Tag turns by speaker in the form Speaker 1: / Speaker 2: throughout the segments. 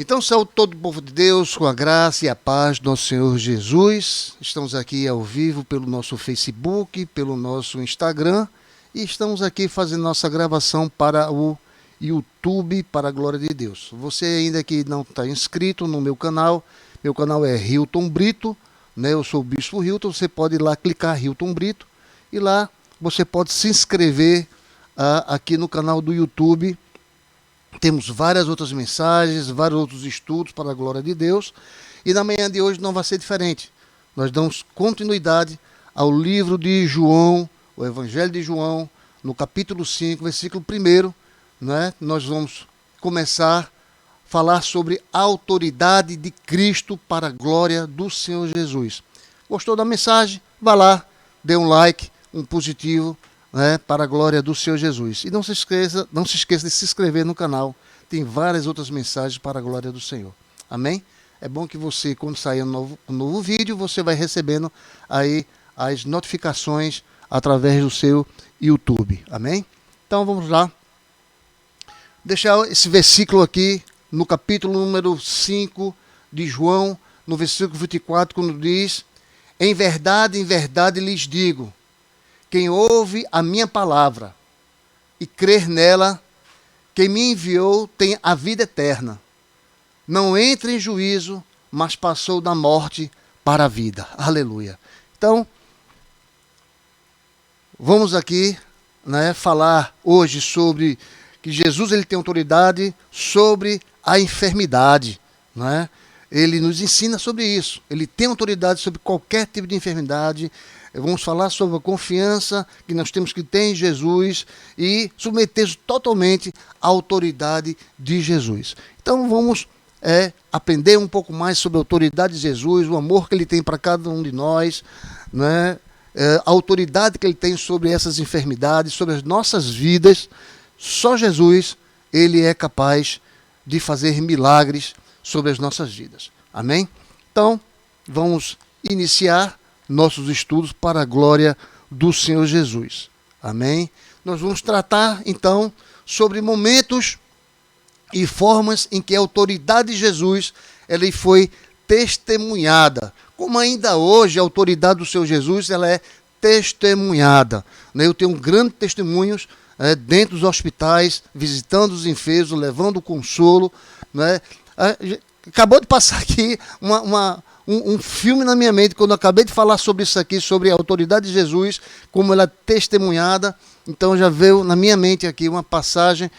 Speaker 1: Então, saúde todo o povo de Deus, com a graça e a paz do nosso Senhor Jesus. Estamos aqui ao vivo pelo nosso Facebook, pelo nosso Instagram e estamos aqui fazendo nossa gravação para o YouTube, para a glória de Deus. Você ainda que não está inscrito no meu canal é Hilton Brito, né? Eu sou o Bispo Hilton, você pode ir lá clicar Hilton Brito e lá você pode se inscrever aqui no canal do YouTube. Temos várias outras mensagens, vários outros estudos para a glória de Deus. E na manhã de hoje não vai ser diferente. Nós damos continuidade ao livro de João, o Evangelho de João, no capítulo 5, versículo 1, né? Nós vamos começar a falar sobre a autoridade de Cristo para a glória do Senhor Jesus. Gostou da mensagem? Vá lá, dê um like, um positivo, né, para a glória do Senhor Jesus. E não se esqueça de se inscrever no canal. Tem várias outras mensagens para a glória do Senhor. Amém? É bom que você, quando sair um novo vídeo, você vai recebendo aí as notificações através do seu YouTube. Amém? Então vamos lá. Deixar esse versículo aqui no capítulo número 5 de João, no versículo 24, quando diz: em verdade lhes digo, quem ouve a minha palavra e crer nela, quem me enviou tem a vida eterna. Não entra em juízo, mas passou da morte para a vida. Aleluia. Então, vamos aqui, né, falar hoje sobre que Jesus ele tem autoridade sobre a enfermidade, né? Ele nos ensina sobre isso. Ele tem autoridade sobre qualquer tipo de enfermidade. Vamos falar sobre a confiança que nós temos que ter em Jesus e submeter totalmente à autoridade de Jesus. Então vamos aprender um pouco mais sobre a autoridade de Jesus, o amor que ele tem para cada um de nós, né? A autoridade que ele tem sobre essas enfermidades, sobre as nossas vidas. Só Jesus, ele é capaz de fazer milagres sobre as nossas vidas. Amém? Então, vamos iniciar nossos estudos para a glória do Senhor Jesus. Amém? Nós vamos tratar, então, sobre momentos e formas em que a autoridade de Jesus ela foi testemunhada. Como ainda hoje a autoridade do Senhor Jesus ela é testemunhada. Eu tenho grandes testemunhos dentro dos hospitais, visitando os enfermos, levando consolo, né? Acabou de passar aqui um filme na minha mente, quando eu acabei de falar sobre isso aqui, sobre a autoridade de Jesus, como ela é testemunhada. Então já veio na minha mente aqui uma passagem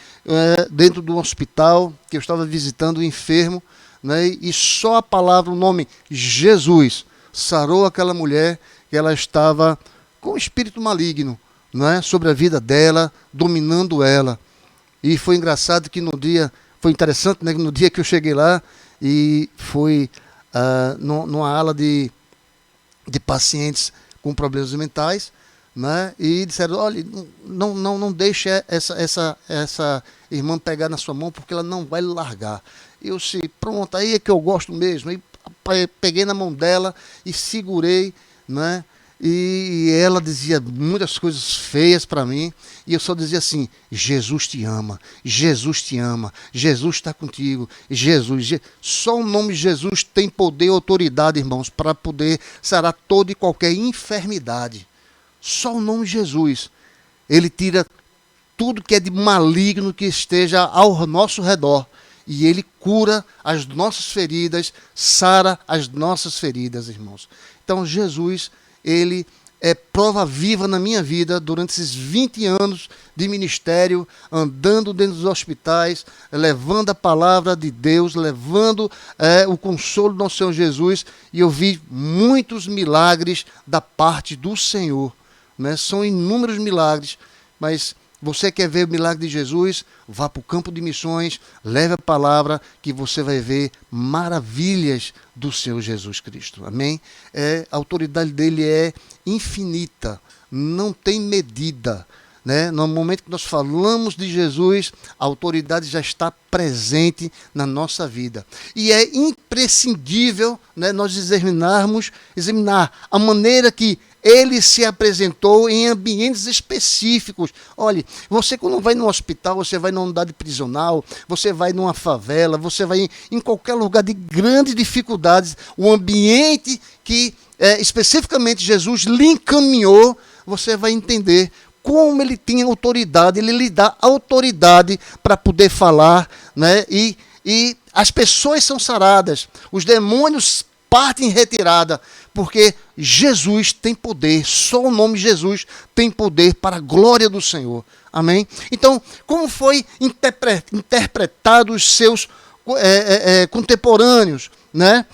Speaker 1: dentro do hospital, que eu estava visitando o enfermo, né? E só a palavra, o nome Jesus, sarou aquela mulher que ela estava com um espírito maligno, né, sobre a vida dela, dominando ela. E foi engraçado que no dia, foi interessante, né, no dia que eu cheguei lá, e foi numa ala de pacientes com problemas mentais, né, e disseram: olha, não deixe essa irmã pegar na sua mão, porque ela não vai largar. Eu disse: pronto, aí é que eu gosto mesmo. Aí peguei na mão dela e segurei, né. E ela dizia muitas coisas feias para mim, e eu só dizia assim: Jesus te ama, Jesus te ama, Jesus está contigo, Jesus. Só o nome Jesus tem poder e autoridade, irmãos, para poder sarar toda e qualquer enfermidade. Só o nome Jesus, ele tira tudo que é de maligno que esteja ao nosso redor, e ele cura as nossas feridas, sara as nossas feridas, irmãos. Então Jesus, ele é prova viva na minha vida durante esses 20 anos de ministério, andando dentro dos hospitais, levando a palavra de Deus, levando o consolo do nosso Senhor Jesus, e eu vi muitos milagres da parte do Senhor, né? São inúmeros milagres, mas você quer ver o milagre de Jesus? Vá para o campo de missões, leve a palavra, que você vai ver maravilhas do Senhor Jesus Cristo. Amém? A autoridade dele é infinita, não tem medida, né? No momento que nós falamos de Jesus, a autoridade já está presente na nossa vida. E é imprescindível, né, nós examinar a maneira que ele se apresentou em ambientes específicos. Olhe, você quando vai no hospital, você vai numa unidade prisional, você vai numa favela, você vai em qualquer lugar de grandes dificuldades, o ambiente que especificamente Jesus lhe encaminhou, você vai entender como ele tinha autoridade, ele lhe dá autoridade para poder falar, né? E as pessoas são saradas, os demônios partem em retirada, porque Jesus tem poder, só o nome Jesus tem poder para a glória do Senhor. Amém? Então, como foi interpretado os seus contemporâneos, né?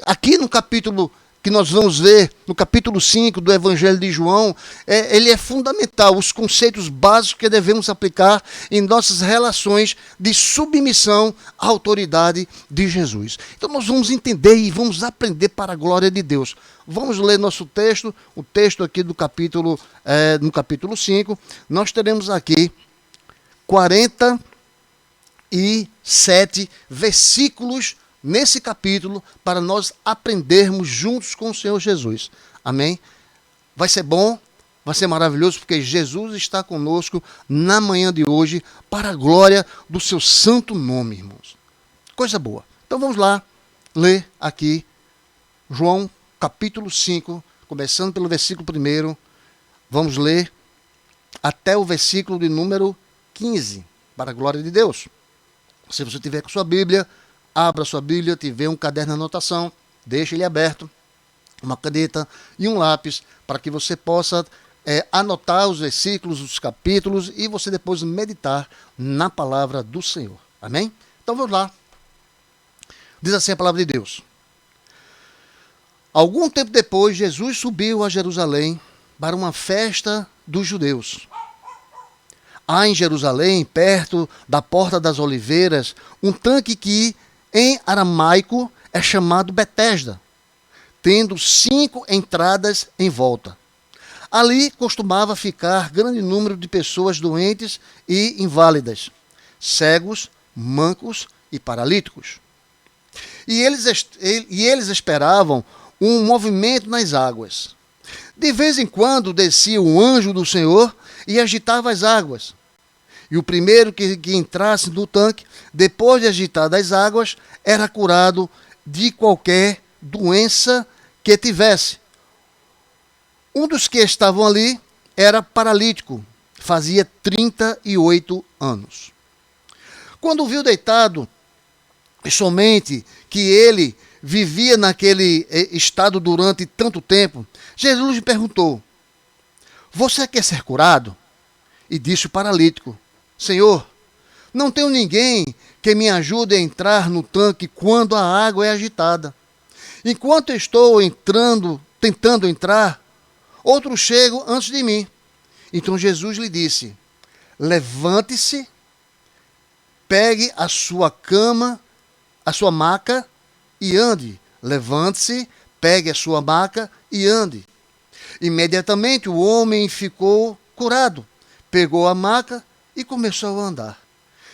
Speaker 1: Aqui no capítulo que nós vamos ver, no capítulo 5 do Evangelho de João, ele é fundamental, os conceitos básicos que devemos aplicar em nossas relações de submissão à autoridade de Jesus. Então nós vamos entender e vamos aprender para a glória de Deus. Vamos ler nosso texto, o texto aqui do capítulo, no capítulo 5, nós teremos aqui 47 versículos nesse capítulo, para nós aprendermos juntos com o Senhor Jesus. Amém? Vai ser bom, vai ser maravilhoso, porque Jesus está conosco na manhã de hoje, para a glória do seu santo nome, irmãos. Coisa boa. Então vamos lá, ler aqui, João capítulo 5, começando pelo versículo 1, vamos ler até o versículo de número 15, para a glória de Deus. Se você tiver com sua Bíblia, abra sua Bíblia, tiver um caderno de anotação, deixe ele aberto, uma caneta e um lápis, para que você possa anotar os versículos, os capítulos, e você depois meditar na palavra do Senhor. Amém? Então vamos lá. Diz assim a palavra de Deus. Algum tempo depois, Jesus subiu a Jerusalém para uma festa dos judeus. Há em Jerusalém, perto da Porta das Oliveiras, um tanque que em aramaico é chamado Betesda, tendo 5 entradas em volta. Ali costumava ficar grande número de pessoas doentes e inválidas, cegos, mancos e paralíticos. E eles esperavam um movimento nas águas. De vez em quando descia um anjo do Senhor e agitava as águas. E o primeiro que entrasse no tanque, depois de agitar as águas, era curado de qualquer doença que tivesse. Um dos que estavam ali era paralítico, fazia 38 anos. Quando viu deitado, somente que ele vivia naquele estado durante tanto tempo, Jesus lhe perguntou: você quer ser curado? E disse o paralítico: Senhor, não tenho ninguém que me ajude a entrar no tanque quando a água é agitada. Enquanto estou tentando entrar, outros chegam antes de mim. Então Jesus lhe disse: levante-se, pegue a sua cama, a sua maca e ande. Levante-se, pegue a sua maca e ande. Imediatamente o homem ficou curado, pegou a maca e começou a andar.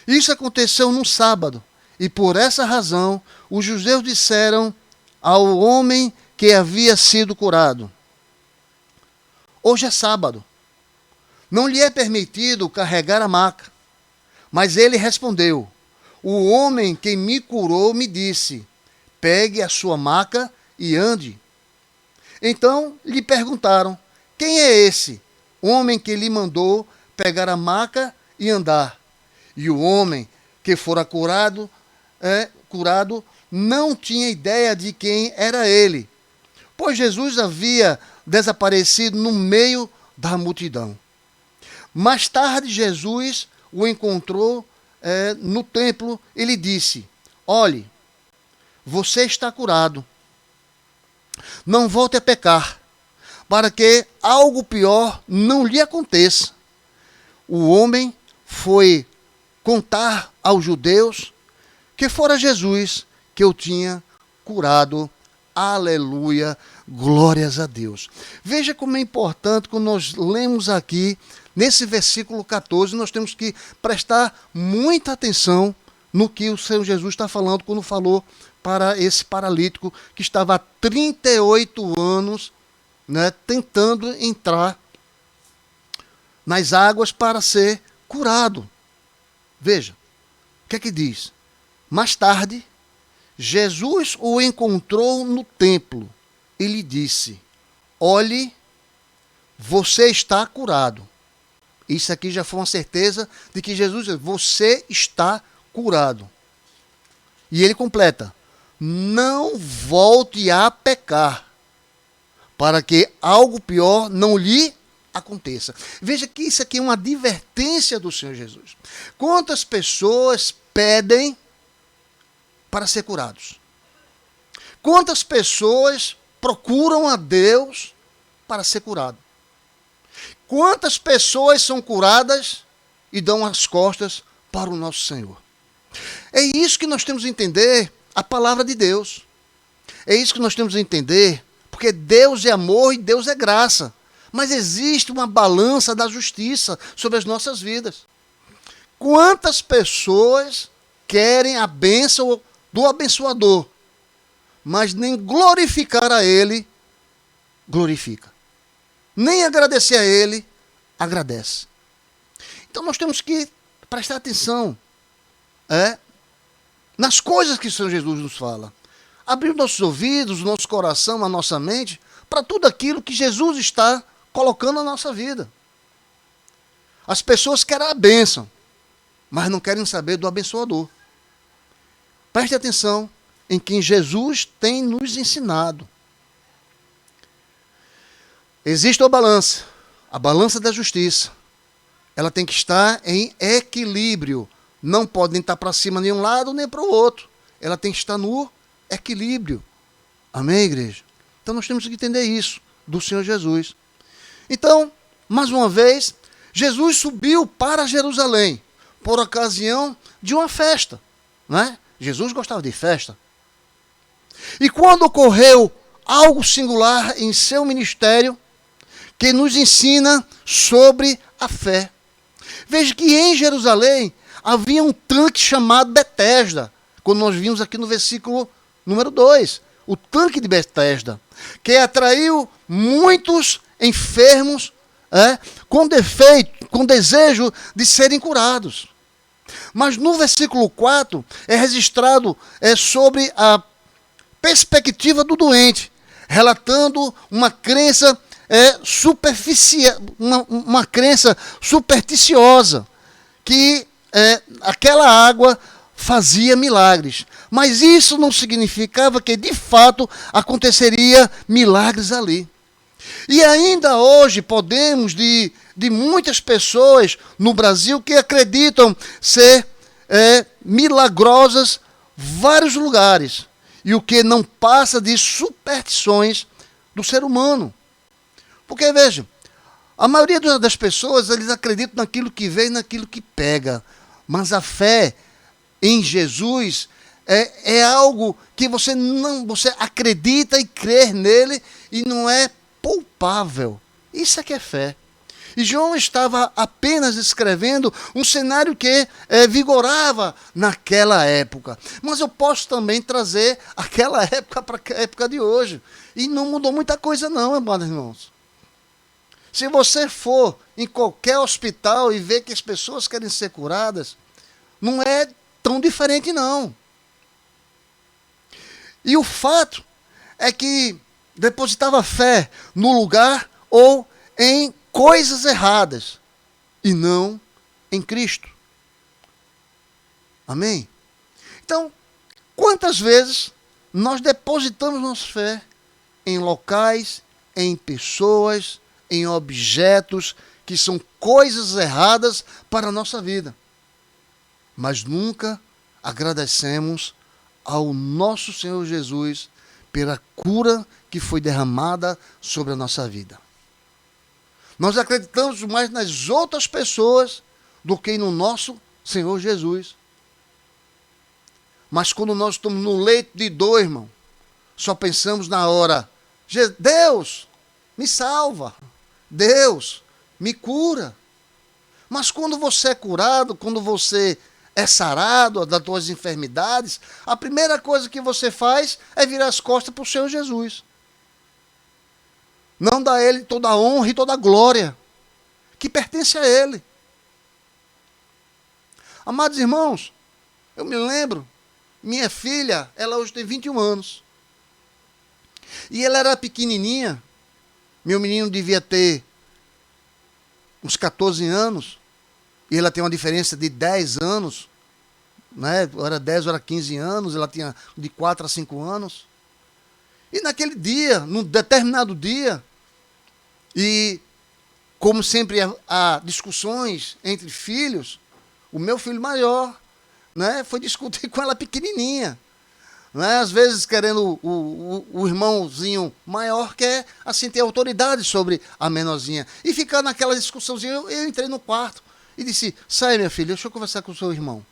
Speaker 1: Isso aconteceu num sábado, e por essa razão os judeus disseram ao homem que havia sido curado: hoje é sábado, não lhe é permitido carregar a maca. Mas ele respondeu: o homem que me curou me disse: pegue a sua maca e ande. Então lhe perguntaram: quem é esse homem que lhe mandou pegar a maca e andar? E o homem que fora curado não tinha ideia de quem era ele, pois Jesus havia desaparecido no meio da multidão. Mais tarde, Jesus o encontrou no templo e lhe disse: olhe, você está curado. Não volte a pecar, para que algo pior não lhe aconteça. O homem foi contar aos judeus que fora Jesus que eu tinha curado. Aleluia, glórias a Deus. Veja como é importante quando nós lemos aqui, nesse versículo 14, nós temos que prestar muita atenção no que o Senhor Jesus está falando quando falou para esse paralítico que estava há 38 anos, né, tentando entrar nas águas para ser curado. Veja, o que é que diz? Mais tarde, Jesus o encontrou no templo e lhe disse: olhe, você está curado. Isso aqui já foi uma certeza de que Jesus disse: você está curado. E ele completa: não volte a pecar, para que algo pior não lhe aconteça. Veja que isso aqui é uma advertência do Senhor Jesus. Quantas pessoas pedem para ser curados? Quantas pessoas procuram a Deus para ser curado? Quantas pessoas são curadas e dão as costas para o nosso Senhor? É isso que nós temos que entender a palavra de Deus. É isso que nós temos que entender, porque Deus é amor e Deus é graça. Mas existe uma balança da justiça sobre as nossas vidas. Quantas pessoas querem a bênção do abençoador, mas nem glorificar a ele, glorifica. Nem agradecer a ele, agradece. Então nós temos que prestar atenção nas coisas que o Senhor Jesus nos fala. Abrir nossos ouvidos, o nosso coração, a nossa mente, para tudo aquilo que Jesus está colocando na nossa vida. As pessoas querem a bênção, mas não querem saber do abençoador. Preste atenção em quem Jesus tem nos ensinado. Existe a balança da justiça. Ela tem que estar em equilíbrio. Não pode nem estar para cima de um lado nem para o outro. Ela tem que estar no equilíbrio. Amém, igreja? Então nós temos que entender isso do Senhor Jesus. Então, mais uma vez, Jesus subiu para Jerusalém por ocasião de uma festa, né? Jesus gostava de festa. E quando ocorreu algo singular em seu ministério, que nos ensina sobre a fé. Veja que em Jerusalém havia um tanque chamado Betesda, quando nós vimos aqui no versículo número 2, o tanque de Betesda, que atraiu muitos enfermos com desejo de serem curados. Mas no versículo 4 é registrado sobre a perspectiva do doente, relatando uma crença uma crença supersticiosa, que aquela água fazia milagres. Mas isso não significava que de fato aconteceria milagres ali. E ainda hoje podemos de muitas pessoas no Brasil que acreditam ser milagrosas vários lugares. E o que não passa de superstições do ser humano. Porque, veja, a maioria das pessoas, eles acreditam naquilo que vê e naquilo que pega. Mas a fé em Jesus é algo que você acredita e crê nele e não é palpável. Isso é que é fé. E João estava apenas descrevendo um cenário que vigorava naquela época. Mas eu posso também trazer aquela época para a época de hoje. E não mudou muita coisa não, amados irmãos. Se você for em qualquer hospital e ver que as pessoas querem ser curadas, não é tão diferente não. E o fato é que depositava fé no lugar ou em coisas erradas e não em Cristo. Amém? Então, quantas vezes nós depositamos nossa fé em locais, em pessoas, em objetos que são coisas erradas para a nossa vida, mas nunca agradecemos ao nosso Senhor Jesus pela cura que foi derramada sobre a nossa vida. Nós acreditamos mais nas outras pessoas do que no nosso Senhor Jesus. Mas quando nós estamos no leito de dor, irmão, só pensamos na hora: Deus, me salva. Deus, me cura. Mas quando você é curado, quando você é sarado das suas enfermidades, a primeira coisa que você faz é virar as costas para o Senhor Jesus. Não dá a Ele toda a honra e toda a glória que pertence a Ele. Amados irmãos, eu me lembro, minha filha, ela hoje tem 21 anos. E ela era pequenininha, meu menino devia ter uns 14 anos, e ela tem uma diferença de 10 anos, né? Era 10, era 15 anos, ela tinha de 4 a 5 anos. E naquele dia, num determinado dia, e como sempre há discussões entre filhos, o meu filho maior, né, foi discutir com ela pequenininha. Né? Às vezes querendo o irmãozinho maior quer assim ter autoridade sobre a menorzinha. E ficar naquela discussãozinha, eu entrei no quarto e disse, sai minha filha, deixa eu conversar com o seu irmão.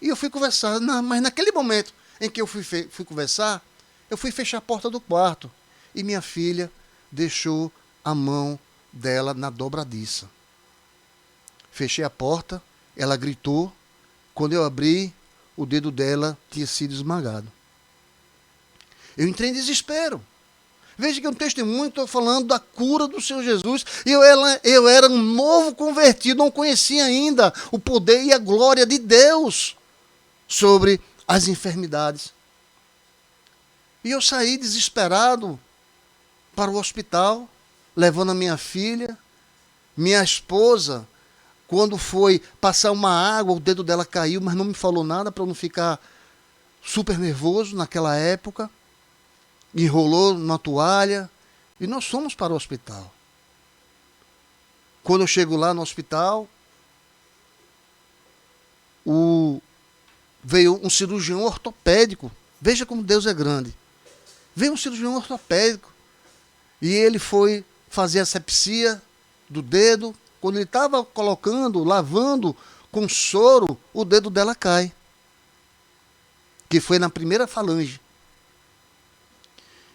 Speaker 1: E eu fui conversar, mas naquele momento em que eu fui conversar, eu fui fechar a porta do quarto. E minha filha deixou a mão dela na dobradiça. Fechei a porta, ela gritou. Quando eu abri, o dedo dela tinha sido esmagado. Eu entrei em desespero. Veja que é um testemunho, estou falando da cura do Senhor Jesus. Eu era um novo convertido, não conhecia ainda o poder e a glória de Deus sobre as enfermidades. E eu saí desesperado para o hospital, levando a minha filha, minha esposa. Quando foi passar uma água, o dedo dela caiu, mas não me falou nada para eu não ficar super nervoso naquela época. Enrolou na toalha e nós fomos para o hospital. Quando eu chego lá no hospital, veio um cirurgião ortopédico. Veja como Deus é grande. Veio um cirurgião ortopédico e ele foi fazer a asepsia do dedo. Quando ele estava colocando, lavando com soro, o dedo dela cai. Que foi na primeira falange.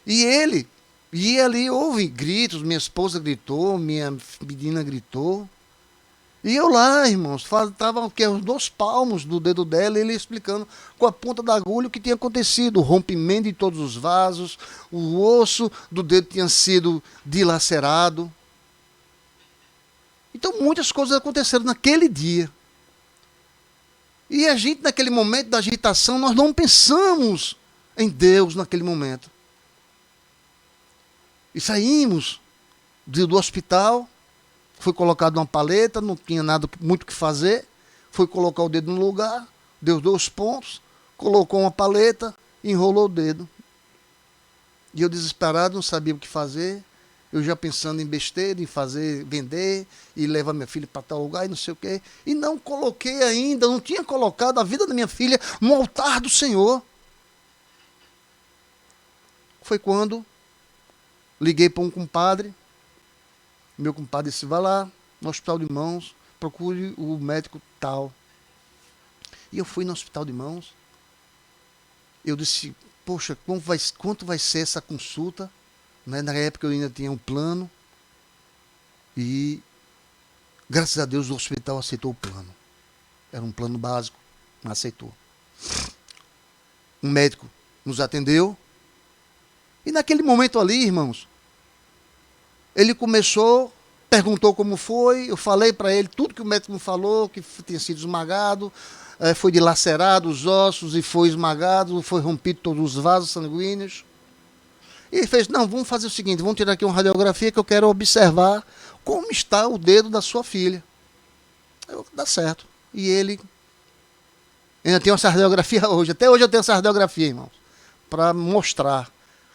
Speaker 1: E ali houve gritos, minha esposa gritou, minha menina gritou. E eu lá, irmãos, estava os 2 palmos do dedo dela, ele explicando com a ponta da agulha o que tinha acontecido. O rompimento de todos os vasos, o osso do dedo tinha sido dilacerado. Então muitas coisas aconteceram naquele dia. E a gente, naquele momento da agitação, nós não pensamos em Deus naquele momento. E saímos do hospital, foi colocado uma paleta, não tinha nada muito o que fazer, foi colocar o dedo no lugar, deu 2 pontos, colocou uma paleta, enrolou o dedo. E eu desesperado, não sabia o que fazer, eu já pensando em besteira, em vender, e levar minha filha para tal lugar e não sei o quê. E não coloquei ainda, não tinha colocado a vida da minha filha no altar do Senhor. Foi quando liguei para um compadre, meu compadre disse, vá lá no Hospital de Mãos, procure o médico tal. E eu fui no Hospital de Mãos, eu disse, poxa, quanto vai ser essa consulta? Né? Na época eu ainda tinha um plano, e graças a Deus o hospital aceitou o plano. Era um plano básico, mas aceitou. Um médico nos atendeu, e naquele momento ali, irmãos, ele começou, perguntou como foi, eu falei para ele tudo que o médico me falou, que tinha sido esmagado, foi dilacerado os ossos e foi esmagado, foi rompido todos os vasos sanguíneos. E ele fez, não, vamos fazer o seguinte, vamos tirar aqui uma radiografia que eu quero observar como está o dedo da sua filha. Dá certo. E ele, ainda tem essa radiografia hoje, até hoje eu tenho essa radiografia, irmãos, para mostrar.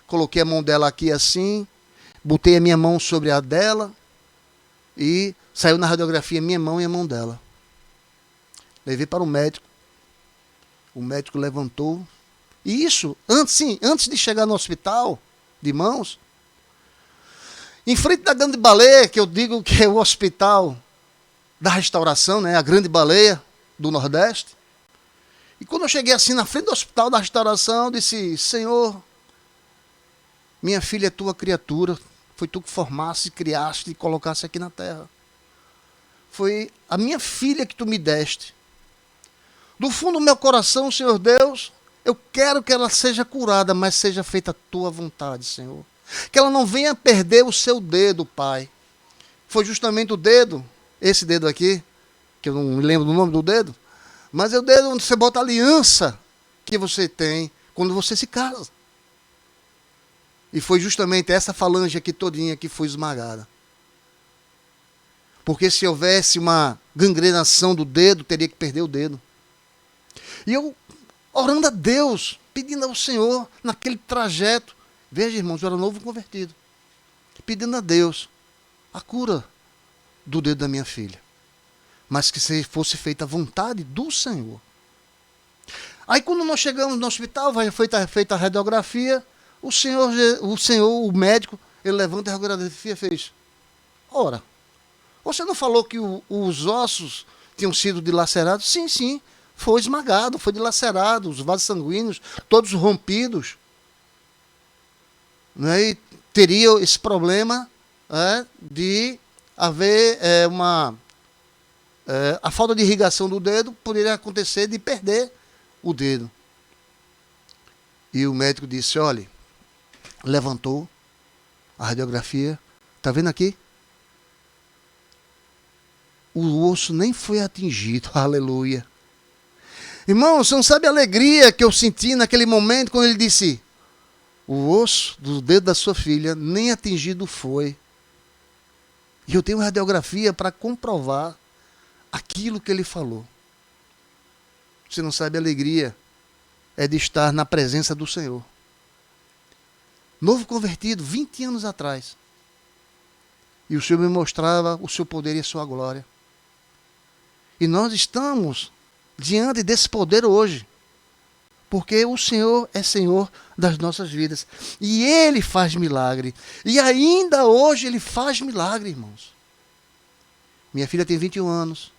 Speaker 1: Coloquei a mão dela aqui assim, botei a minha mão sobre a dela e saiu na radiografia minha mão e a mão dela. Levei para o médico levantou. E isso, antes de chegar no hospital de Mãos, em frente da Grande Baleia, que eu digo que é o hospital da restauração, né, a Grande Baleia do Nordeste. E quando eu cheguei assim na frente do hospital da restauração, eu disse, Senhor, minha filha é tua criatura, foi tu que formaste, criaste e colocaste aqui na terra. Foi a minha filha que tu me deste. Do fundo do meu coração, Senhor Deus, eu quero que ela seja curada, mas seja feita a tua vontade, Senhor. Que ela não venha perder o seu dedo, Pai. Foi justamente o dedo, esse dedo aqui, que eu não me lembro do nome do dedo, mas é o dedo onde você bota a aliança que você tem quando você se casa. E foi justamente essa falange aqui todinha que foi esmagada. Porque se houvesse uma gangrenação do dedo, teria que perder o dedo. E eu, orando a Deus, pedindo ao Senhor, naquele trajeto, veja, irmãos, eu era novo convertido, pedindo a Deus a cura do dedo da minha filha, mas que fosse feita a vontade do Senhor. Aí quando nós chegamos no hospital, vai feita a radiografia, o médico, ele levanta a radiografia e fez: ora, você não falou que os ossos tinham sido dilacerados? Sim, sim, foi esmagado, foi dilacerado, os vasos sanguíneos, todos rompidos. Né? E teria esse problema de haver a falta de irrigação do dedo, poderia acontecer de perder o dedo. E o médico disse: olha, levantou a radiografia, está vendo aqui? O osso nem foi atingido, aleluia. Irmão, você não sabe a alegria que eu senti naquele momento quando ele disse: o osso do dedo da sua filha nem atingido foi. E eu tenho radiografia para comprovar aquilo que ele falou. Você não sabe a alegria é de estar na presença do Senhor. Novo convertido, 20 anos atrás. E o Senhor me mostrava o seu poder e a sua glória. E nós estamos diante desse poder hoje. Porque o Senhor é Senhor das nossas vidas. E Ele faz milagre. E ainda hoje Ele faz milagre, irmãos. Minha filha tem 21 anos.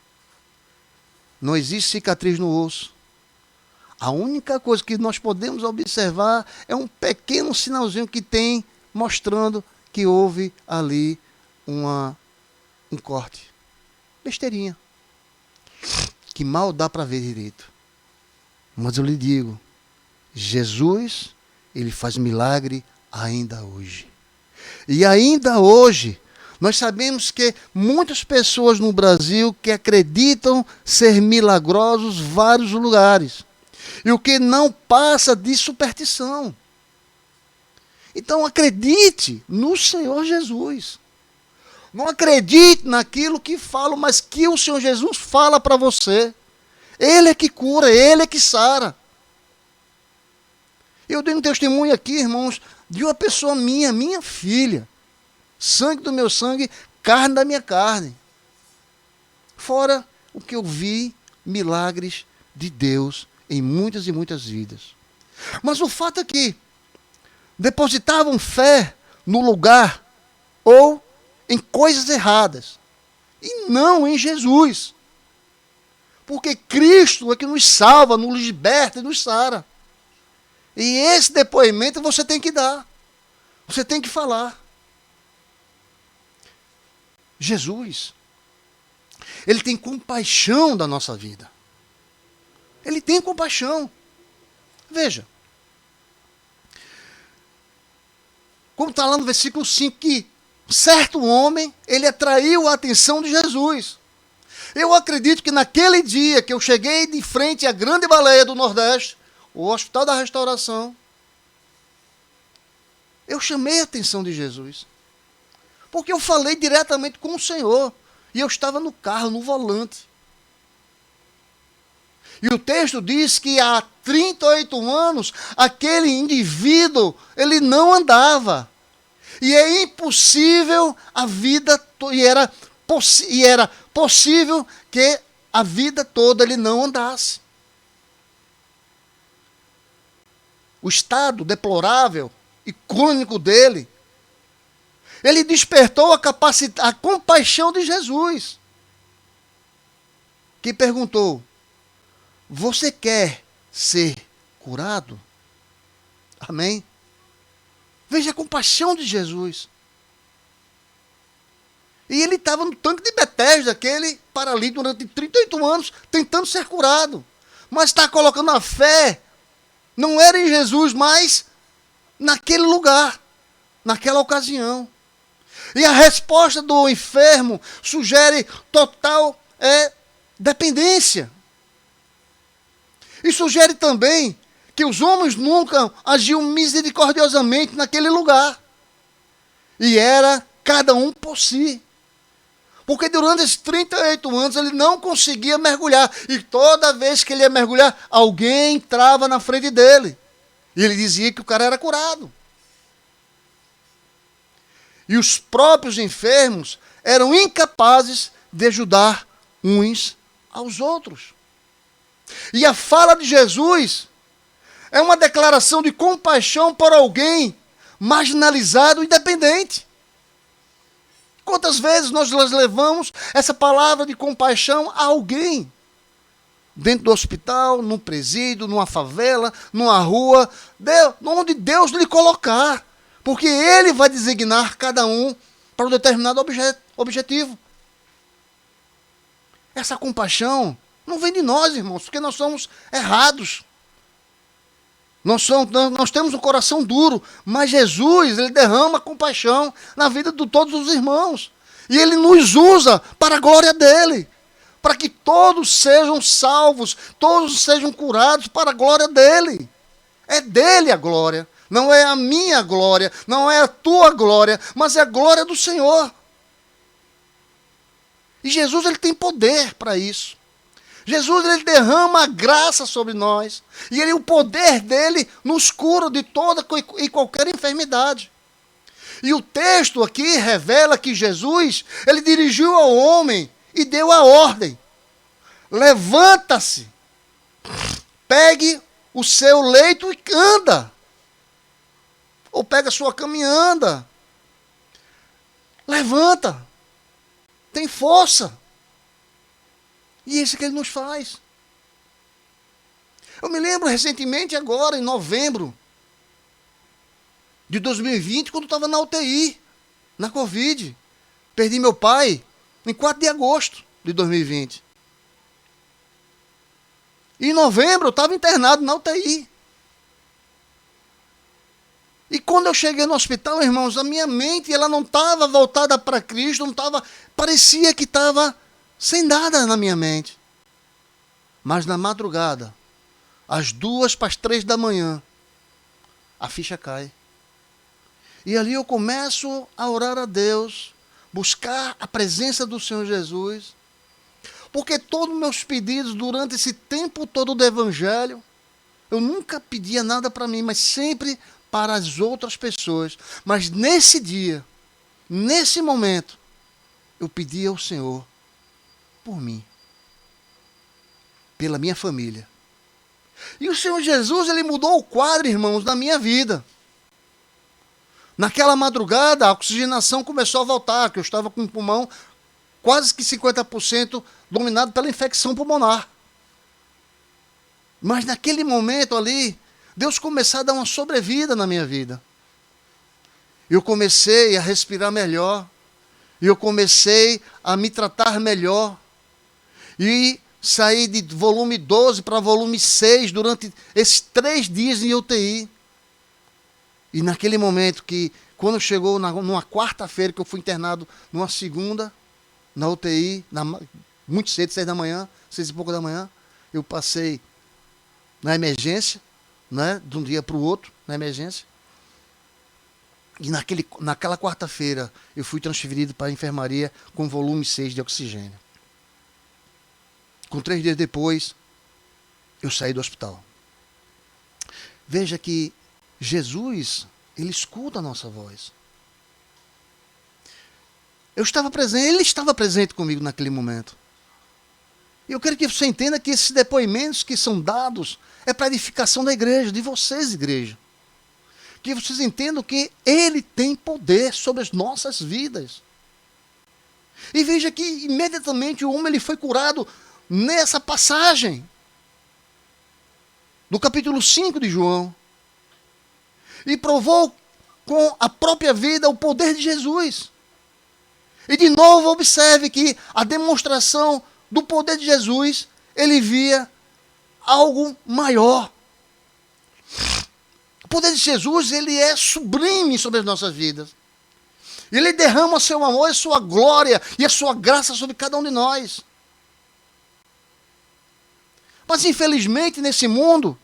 Speaker 1: Não existe cicatriz no osso. A única coisa que nós podemos observar é um pequeno sinalzinho que tem mostrando que houve ali um corte. Besteirinha. Que mal dá para ver direito. Mas eu lhe digo, Jesus, Ele faz milagre ainda hoje. E ainda hoje, nós sabemos que muitas pessoas no Brasil que acreditam ser milagrosos em vários lugares. E o que não passa de superstição. Então acredite no Senhor Jesus. Não acredite naquilo que falam, mas que o Senhor Jesus fala para você. Ele é que cura, Ele é que sara. Eu dei um testemunho aqui, irmãos, de uma pessoa minha filha. Sangue do meu sangue, carne da minha carne. Fora o que eu vi, milagres de Deus em muitas e muitas vidas. Mas o fato é que depositavam fé no lugar ou em coisas erradas. E não em Jesus. Porque Cristo é que nos salva, nos liberta e nos sara. E esse depoimento você tem que dar. Você tem que falar. Jesus, Ele tem compaixão da nossa vida. Ele tem compaixão. Veja. Como está lá no versículo 5, que certo homem, ele atraiu a atenção de Jesus. Eu acredito que naquele dia que eu cheguei de frente à Grande Baleia do Nordeste, o Hospital da Restauração, eu chamei a atenção de Jesus. Porque eu falei diretamente com o Senhor. E eu estava no carro, no volante. E o texto diz que há 38 anos, aquele indivíduo, ele não andava. E é impossível a vida, e era possível que a vida toda ele não andasse. O estado deplorável e crônico dele, ele despertou a compaixão de Jesus, que perguntou: você quer ser curado? Amém? Veja a compaixão de Jesus. E ele estava no tanque de Betesda, aquele paralítico durante 38 anos, tentando ser curado. Mas está colocando a fé, não era em Jesus, mas naquele lugar. naquela ocasião. E a resposta do enfermo sugere total dependência. E sugere também que os homens nunca agiam misericordiosamente naquele lugar. E era cada um por si. Porque durante esses 38 anos ele não conseguia mergulhar. E toda vez que ele ia mergulhar, alguém entrava na frente dele. E ele dizia que o cara era curado. E os próprios enfermos eram incapazes de ajudar uns aos outros. E a fala de Jesus é uma declaração de compaixão por alguém marginalizado e dependente. Quantas vezes nós levamos essa palavra de compaixão a alguém? Dentro do hospital, num presídio, numa favela, numa rua, onde Deus lhe colocar. Porque Ele vai designar cada um para um determinado objetivo. Essa compaixão não vem de nós, irmãos, porque nós somos errados. Nós temos um coração duro, mas Jesus, Ele derrama compaixão na vida de todos os irmãos. E Ele nos usa para a glória dEle, para que todos sejam salvos, todos sejam curados para a glória dEle. É dEle a glória, não é a minha glória, não é a tua glória, mas é a glória do Senhor. E Jesus, Ele tem poder para isso. Jesus, Ele derrama a graça sobre nós. E o poder dEle nos cura de toda e qualquer enfermidade. E o texto aqui revela que Jesus, Ele dirigiu ao homem e deu a ordem. Levanta-se, pegue o seu leito e anda. Ou pega a sua cama e anda. Levanta. Tem força. E isso que Ele nos faz. Eu me lembro recentemente agora, em novembro de 2020, quando eu estava na UTI, na Covid. Perdi meu pai em 4 de agosto de 2020. E em novembro eu estava internado na UTI. E quando eu cheguei no hospital, irmãos, a minha mente ela não estava voltada para Cristo, não estava, parecia que estava sem nada na minha mente. Mas na madrugada, às 2 para as 3 da manhã, a ficha cai. E ali eu começo a orar a Deus, buscar a presença do Senhor Jesus, porque todos os meus pedidos durante esse tempo todo do Evangelho, eu nunca pedia nada para mim, mas sempre para as outras pessoas. Mas nesse dia, nesse momento, eu pedi ao Senhor por mim, pela minha família. E o Senhor Jesus, Ele mudou o quadro, irmãos, da minha vida. Naquela madrugada, a oxigenação começou a voltar, que eu estava com o pulmão quase que 50% dominado pela infecção pulmonar. Mas naquele momento ali, Deus começou a dar uma sobrevida na minha vida. Eu comecei a respirar melhor. Eu comecei a me tratar melhor. E saí de volume 12 para volume 6 durante esses 3 dias em UTI. E naquele momento que, quando chegou numa quarta-feira, que eu fui internado numa segunda, na UTI, muito cedo, 6 da manhã, 6 e pouco da manhã, eu passei na emergência, né, de um dia para o outro, na emergência. E naquela quarta-feira, eu fui transferido para a enfermaria com volume 6 de oxigênio. Com 3 dias depois, eu saí do hospital. Veja que Jesus, Ele escuta a nossa voz. Eu estava presente, Ele estava presente comigo naquele momento. E eu quero que você entenda que esses depoimentos que são dados é para a edificação da igreja, de vocês, igreja. Que vocês entendam que Ele tem poder sobre as nossas vidas. E veja que imediatamente o homem ele foi curado nessa passagem do capítulo 5 de João. E provou com a própria vida o poder de Jesus. E de novo observe que a demonstração do poder de Jesus, ele via algo maior. poder de Jesus, ele é sublime sobre as nossas vidas. Ele derrama seu amor e sua glória e a sua graça sobre cada um de nós. Mas infelizmente nesse mundo,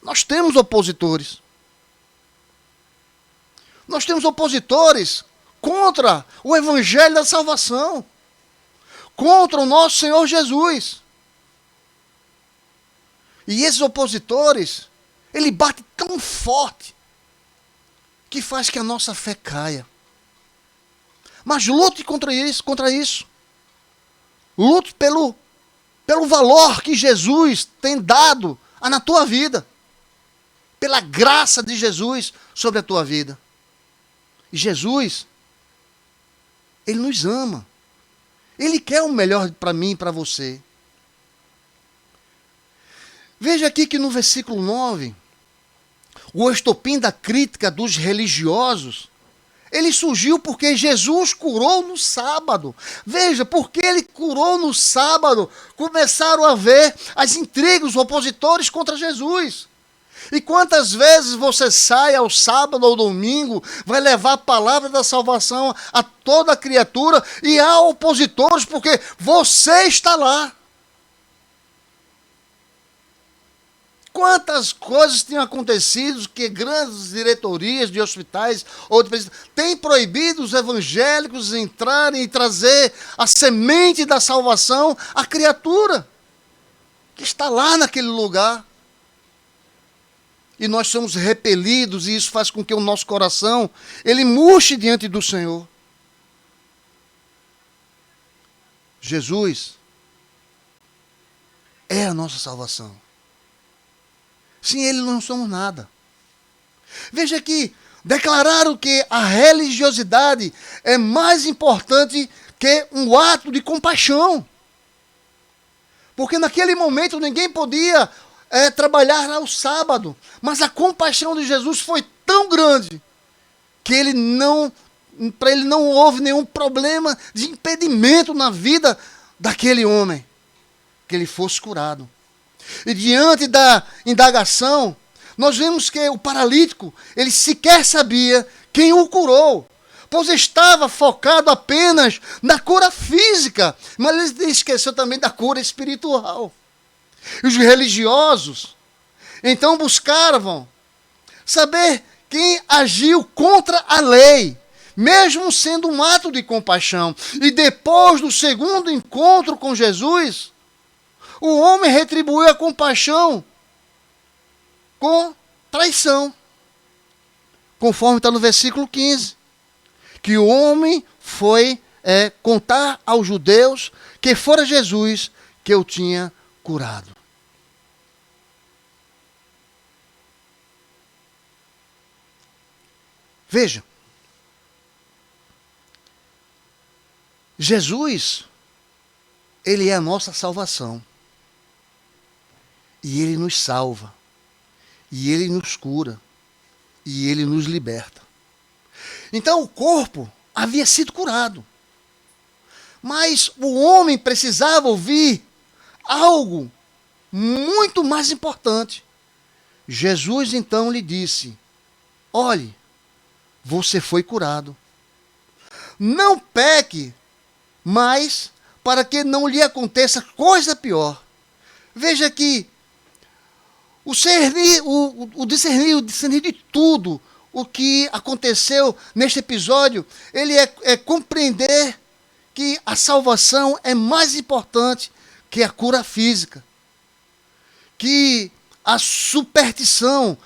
Speaker 1: nós temos opositores. Nós temos opositores contra o evangelho da salvação, contra o nosso Senhor Jesus. E esses opositores, ele bate tão forte que faz que a nossa fé caia. Mas lute contra isso. Lute pelo valor que Jesus tem dado na tua vida. Pela graça de Jesus sobre a tua vida. E Jesus, ele nos ama. Ele quer o melhor para mim e para você. Veja aqui que no versículo 9, o estopim da crítica dos religiosos, ele surgiu porque Jesus curou no sábado. Veja, porque ele curou no sábado, começaram a ver as intrigas, os opositores contra Jesus. E quantas vezes você sai ao sábado ou domingo, vai levar a palavra da salvação a toda criatura e há opositores porque você está lá. Quantas coisas têm acontecido que grandes diretorias de hospitais ou de têm proibido os evangélicos entrarem e trazer a semente da salvação à criatura que está lá naquele lugar. E nós somos repelidos e isso faz com que o nosso coração, ele murche diante do Senhor. Jesus é a nossa salvação. Sem ele não somos nada. Veja que declararam que a religiosidade é mais importante que um ato de compaixão. Porque naquele momento ninguém podia trabalhar ao sábado. Mas a compaixão de Jesus foi tão grande que para ele não houve nenhum problema de impedimento na vida daquele homem, que ele fosse curado. E diante da indagação, nós vemos que o paralítico, ele sequer sabia quem o curou, pois estava focado apenas na cura física, mas ele esqueceu também da cura espiritual. E os religiosos, então buscavam saber quem agiu contra a lei, mesmo sendo um ato de compaixão. E depois do segundo encontro com Jesus, o homem retribuiu a compaixão com traição. Conforme está no versículo 15. Que o homem foi contar aos judeus que fora Jesus que o tinha curado. Veja. Jesus, ele é a nossa salvação. E ele nos salva. E ele nos cura. E ele nos liberta. Então o corpo havia sido curado. Mas o homem precisava ouvir algo muito mais importante. Jesus então lhe disse: olhe, você foi curado. Não peque, mas para que não lhe aconteça coisa pior. Veja que o discernir de tudo o que aconteceu neste episódio, ele é compreender que a salvação é mais importante que a cura física. Que a superstição,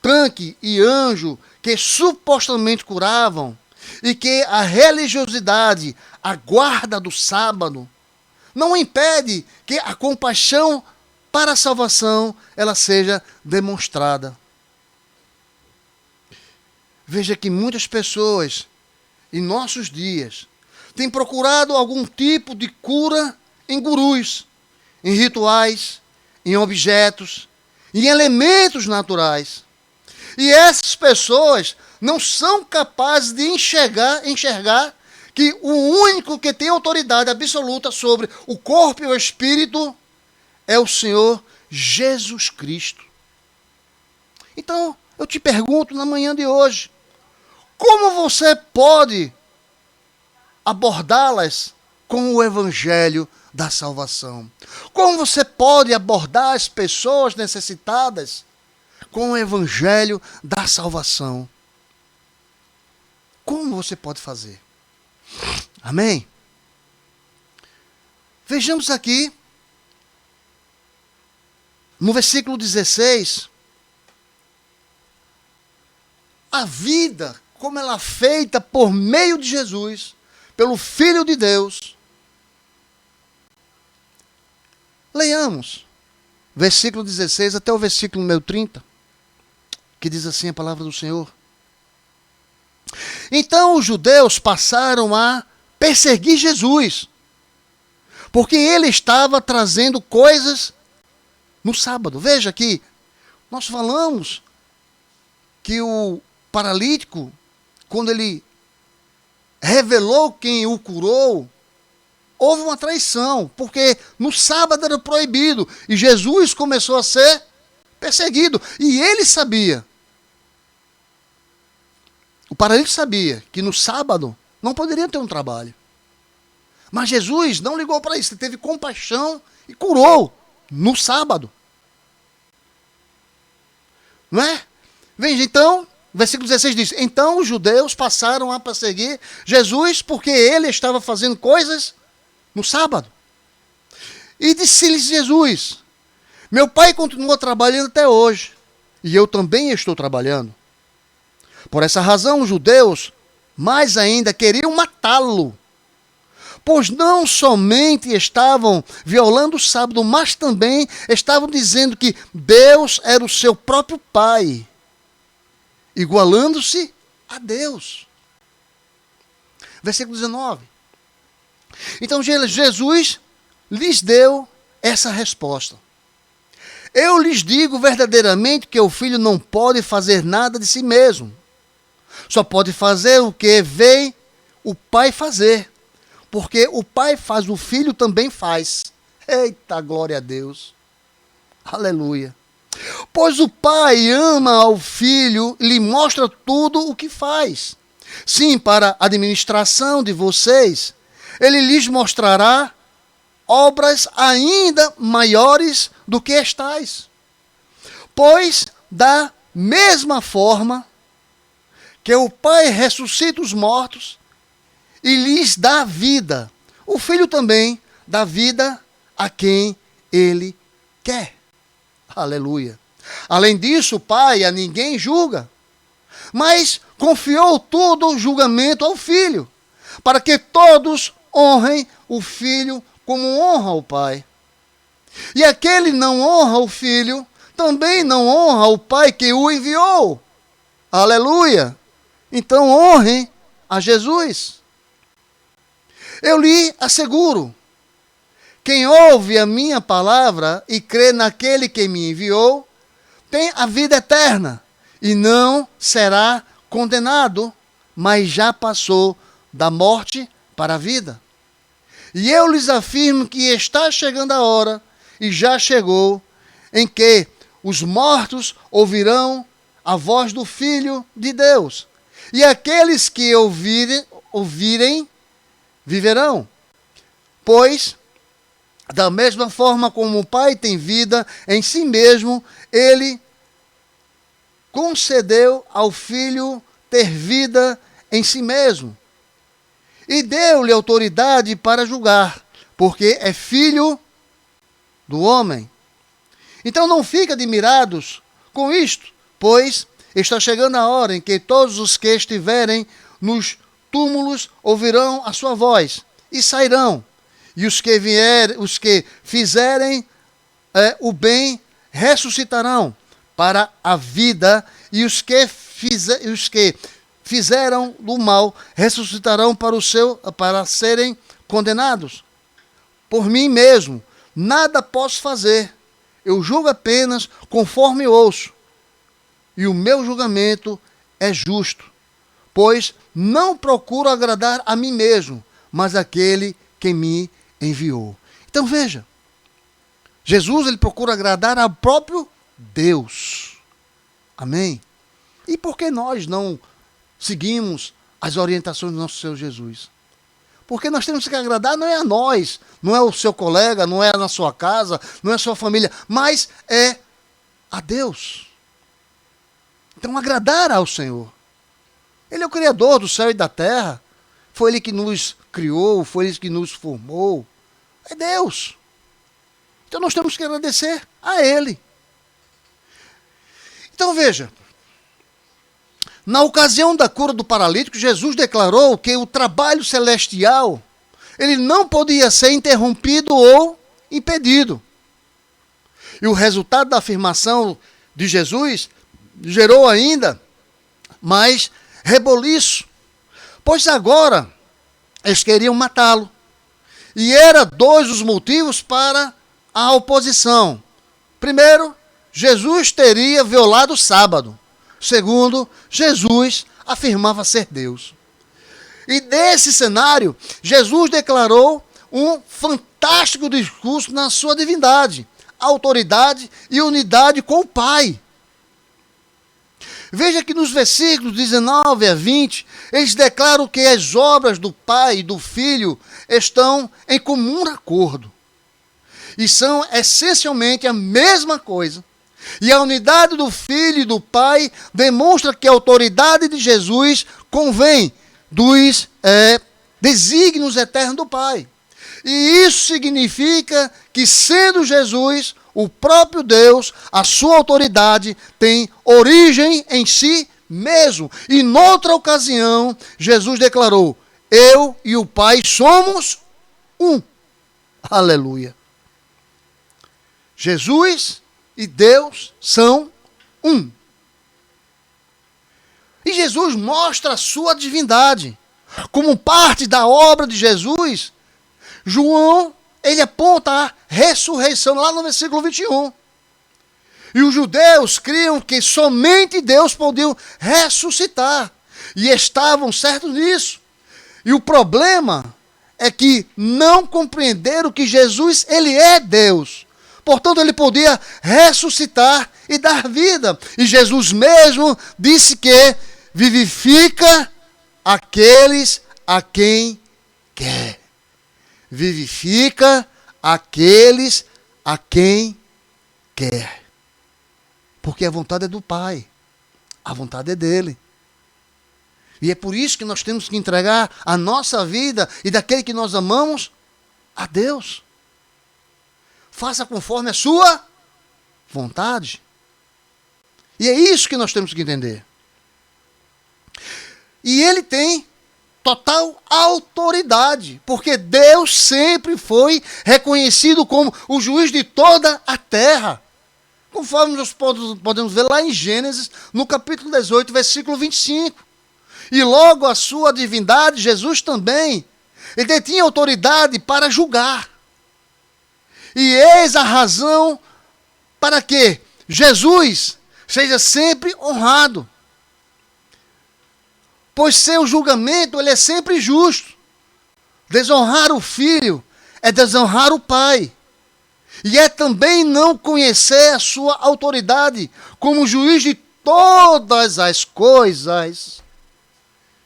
Speaker 1: tanque e anjo, que supostamente curavam, e que a religiosidade, a guarda do sábado, não impede que a compaixão para a salvação ela seja demonstrada. Veja que muitas pessoas, em nossos dias, têm procurado algum tipo de cura em gurus, em rituais, em objetos, em elementos naturais. E essas pessoas não são capazes de enxergar que o único que tem autoridade absoluta sobre o corpo e o espírito é o Senhor Jesus Cristo. Então, Eu te pergunto na manhã de hoje, como você pode abordá-las com o evangelho da salvação? Como você pode abordar as pessoas necessitadas com o evangelho da salvação? Como você pode fazer? Amém? Vejamos aqui, no versículo 16, a vida, como ela é feita por meio de Jesus, pelo Filho de Deus. Leiamos, versículo 16 até o versículo número 30, que diz assim a palavra do Senhor. Então os judeus passaram a perseguir Jesus, porque ele estava trazendo coisas no sábado. Veja aqui, nós falamos que o paralítico, quando ele revelou quem o curou, houve uma traição, porque no sábado era proibido, e Jesus começou a ser perseguido, e ele sabia. O paralítico sabia que no sábado não poderia ter um trabalho. Mas Jesus não ligou para isso, ele teve compaixão e curou no sábado. Não é? Veja, então, versículo 16 diz: então os judeus passaram a perseguir Jesus porque ele estava fazendo coisas no sábado. E disse-lhes Jesus: meu pai continua trabalhando até hoje, e eu também estou trabalhando. Por essa razão, os judeus, mais ainda, queriam matá-lo, pois não somente estavam violando o sábado, mas também estavam dizendo que Deus era o seu próprio Pai, igualando-se a Deus. Versículo 19. Então Jesus lhes deu essa resposta: eu lhes digo verdadeiramente que o filho não pode fazer nada de si mesmo, só pode fazer o que vê o Pai fazer, porque o Pai faz, o Filho também faz. Eita, glória a Deus. Aleluia. Pois o Pai ama ao Filho e lhe mostra tudo o que faz. Sim, para a administração de vocês, ele lhes mostrará obras ainda maiores do que estas. Pois, da mesma forma que o Pai ressuscita os mortos e lhes dá vida, o Filho também dá vida a quem ele quer. Aleluia. Além disso, o Pai a ninguém julga, mas confiou todo o julgamento ao Filho, para que todos honrem o Filho como honra o Pai. E aquele não honra o Filho, também não honra o Pai que o enviou. Aleluia. Então honrem a Jesus. Eu lhe asseguro, quem ouve a minha palavra e crê naquele que me enviou, tem a vida eterna e não será condenado, mas já passou da morte para a vida. E eu lhes afirmo que está chegando a hora, e já chegou, em que os mortos ouvirão a voz do Filho de Deus, e aqueles que ouvirem viverão. Pois, da mesma forma como o Pai tem vida em si mesmo, ele concedeu ao Filho ter vida em si mesmo. E deu-lhe autoridade para julgar, porque é filho do homem. Então não fiquem admirados com isto, pois está chegando a hora em que todos os que estiverem nos túmulos ouvirão a sua voz e sairão. E os que fizerem o bem ressuscitarão para a vida, e os que fizeram o mal ressuscitarão para serem condenados. Por mim mesmo, nada posso fazer. Eu julgo apenas conforme ouço. E o meu julgamento é justo, pois não procuro agradar a mim mesmo, mas aquele que me enviou. Então veja, Jesus ele procura agradar ao próprio Deus. Amém? E por que nós não seguimos as orientações do nosso Senhor Jesus? Porque nós temos que agradar não é a nós, não é o seu colega, não é na sua casa, não é a sua família, mas é a Deus. Então, agradar ao Senhor. Ele é o Criador do céu e da terra. Foi Ele que nos criou, foi Ele que nos formou. É Deus. Então, nós temos que agradecer a Ele. Então, veja. Na ocasião da cura do paralítico, Jesus declarou que o trabalho celestial ele não podia ser interrompido ou impedido. E o resultado da afirmação de Jesus gerou ainda mais reboliço, pois agora eles queriam matá-lo. E eram dois os motivos para a oposição. Primeiro, Jesus teria violado o sábado. Segundo, Jesus afirmava ser Deus. E nesse cenário, Jesus declarou um fantástico discurso na sua divindade, autoridade e unidade com o Pai. Veja que nos versículos 19 a 20, eles declaram que as obras do Pai e do Filho estão em comum acordo. E são essencialmente a mesma coisa. E a unidade do Filho e do Pai demonstra que a autoridade de Jesus convém dos desígnios eternos do Pai. E isso significa que, sendo Jesus o próprio Deus, a sua autoridade tem origem em si mesmo. E noutra ocasião, Jesus declarou: eu e o Pai somos um. Aleluia. Jesus e Deus são um. E Jesus mostra a sua divindade. Como parte da obra de Jesus, João, ele aponta a ressurreição lá no versículo 21. E os judeus criam que somente Deus podia ressuscitar. E estavam certos disso. E o problema é que não compreenderam que Jesus, ele é Deus. Portanto, ele podia ressuscitar e dar vida. E Jesus mesmo disse que vivifica aqueles a quem quer. Vivifica aqueles a quem quer. Porque a vontade é do Pai. A vontade é dele. E é por isso que nós temos que entregar a nossa vida e daquele que nós amamos a Deus. Faça conforme a sua vontade. E é isso que nós temos que entender. E ele tem total autoridade, porque Deus sempre foi reconhecido como o juiz de toda a terra. Conforme nós podemos ver lá em Gênesis, no capítulo 18, versículo 25. E logo a sua divindade, Jesus também, ele tinha autoridade para julgar. E eis a razão para que Jesus seja sempre honrado. Pois seu julgamento ele é sempre justo. Desonrar o filho é desonrar o pai. E é também não conhecer a sua autoridade como juiz de todas as coisas.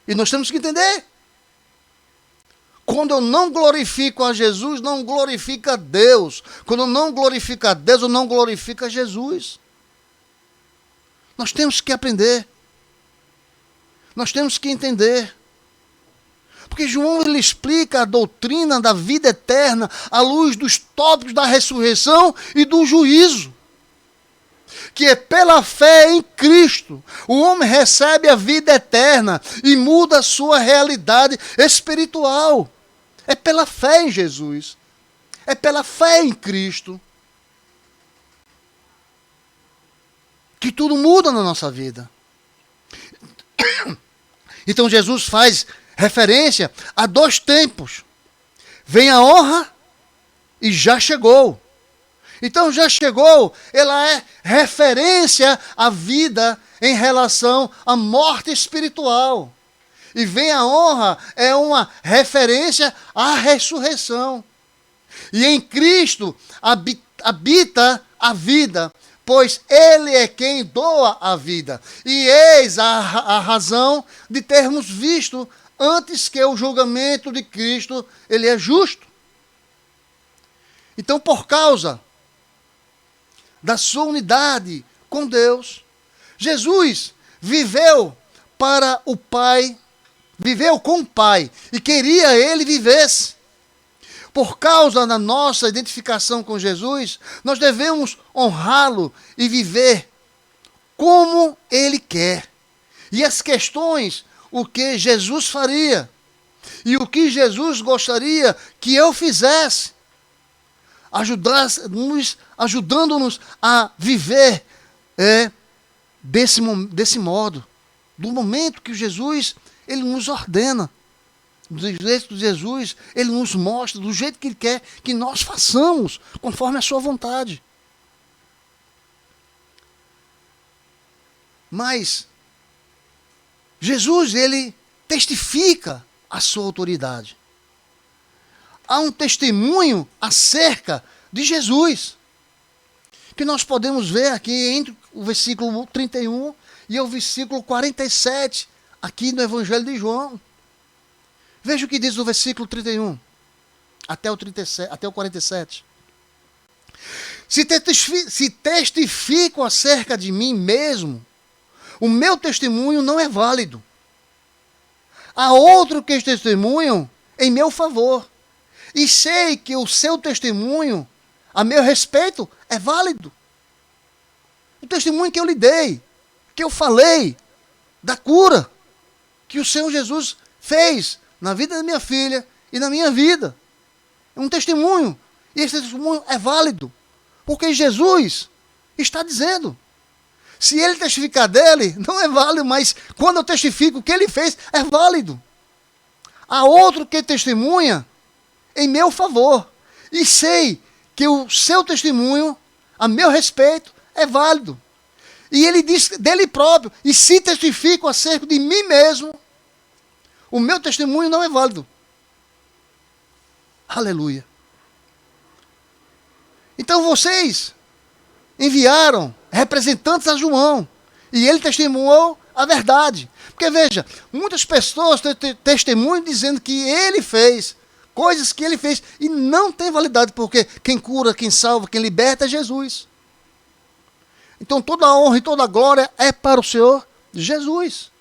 Speaker 1: E nós temos que entender. Quando eu não glorifico a Jesus, não glorifica a Deus. Quando eu não glorifico a Deus, eu não glorifico a Jesus. Nós temos que aprender. Nós temos que entender. Porque João ele explica a doutrina da vida eterna à luz dos tópicos da ressurreição e do juízo. Que é pela fé em Cristo, o homem recebe a vida eterna e muda a sua realidade espiritual. É pela fé em Jesus. É pela fé em Cristo. Que tudo muda na nossa vida. Então Jesus faz referência a dois tempos. Vem a honra e já chegou. Então já chegou, ela é referência à vida em relação à morte espiritual. E vem a honra, é uma referência à ressurreição. E em Cristo habita a vida pois ele é quem doa a vida. E eis a razão de termos visto antes que o julgamento de Cristo, ele é justo. Então, por causa da sua unidade com Deus, Jesus viveu para o Pai, viveu com o Pai, e queria ele vivesse. Por causa da nossa identificação com Jesus, nós devemos honrá-lo e viver como ele quer. E as questões, o que Jesus faria e o que Jesus gostaria que eu fizesse, ajudando-nos a viver desse modo, do momento que Jesus ele nos ordena. Do jeito que Jesus, ele nos mostra, do jeito que ele quer que nós façamos, conforme a sua vontade. Mas Jesus, ele testifica a sua autoridade. Há um testemunho acerca de Jesus, que nós podemos ver aqui entre o versículo 31 e o versículo 47, aqui no Evangelho de João. Veja o que diz no versículo 31 até o 47. Se testifico acerca de mim mesmo, o meu testemunho não é válido. Há outro que testemunham em meu favor. E sei que o seu testemunho, a meu respeito, é válido. O testemunho que eu lhe dei, que eu falei, da cura, que o Senhor Jesus fez na vida da minha filha e na minha vida. É um testemunho. E esse testemunho é válido. Porque Jesus está dizendo. Se ele testificar dele, não é válido, mas quando eu testifico o que ele fez, é válido. Há outro que testemunha em meu favor. E sei que o seu testemunho, a meu respeito, é válido. E ele diz dele próprio, e se testifico acerca de mim mesmo, o meu testemunho não é válido. Aleluia. Então vocês enviaram representantes a João, e ele testemunhou a verdade. Porque veja, muitas pessoas testemunham dizendo que ele fez coisas que ele fez, e não tem validade, porque quem cura, quem salva, quem liberta é Jesus. Então toda a honra e toda a glória é para o Senhor Jesus.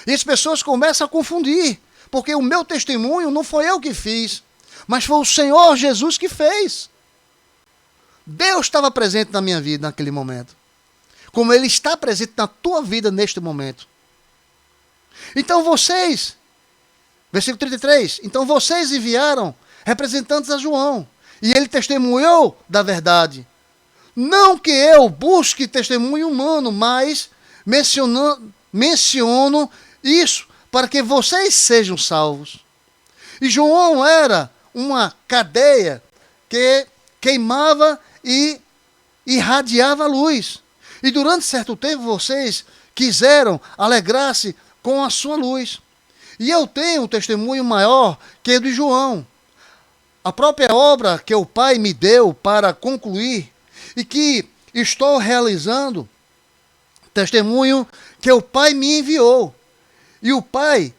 Speaker 1: E as pessoas começam a confundir, porque o meu testemunho não foi eu que fiz, mas foi o Senhor Jesus que fez. Deus estava presente na minha vida naquele momento, como Ele está presente na tua vida neste momento. Então vocês, versículo 33, então vocês enviaram representantes a João, e ele testemunhou da verdade. Não que eu busque testemunho humano, mas menciono isso para que vocês sejam salvos. E João era uma cadeia que queimava e irradiava luz. E durante certo tempo vocês quiseram alegrar-se com a sua luz. E eu tenho um testemunho maior que o de João. A própria obra que o Pai me deu para concluir e que estou realizando, testemunho que o Pai me enviou. E o Pai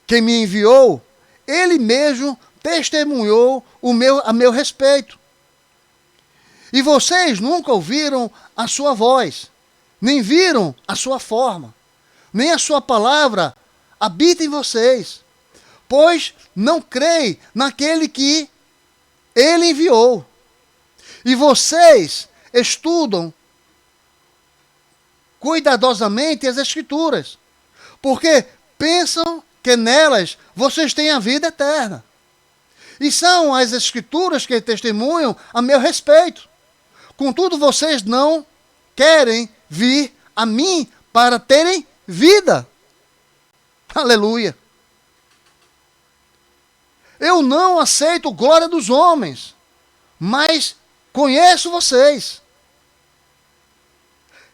Speaker 1: que me enviou, Ele mesmo testemunhou a meu respeito. E vocês nunca ouviram a sua voz, nem viram a sua forma, nem a sua palavra habita em vocês, pois não creem naquele que Ele enviou. E vocês estudam cuidadosamente as Escrituras, porque pensam que nelas vocês têm a vida eterna. E são as Escrituras que testemunham a meu respeito. Contudo, vocês não querem vir a mim para terem vida. Aleluia. Eu não aceito glória dos homens, mas conheço vocês.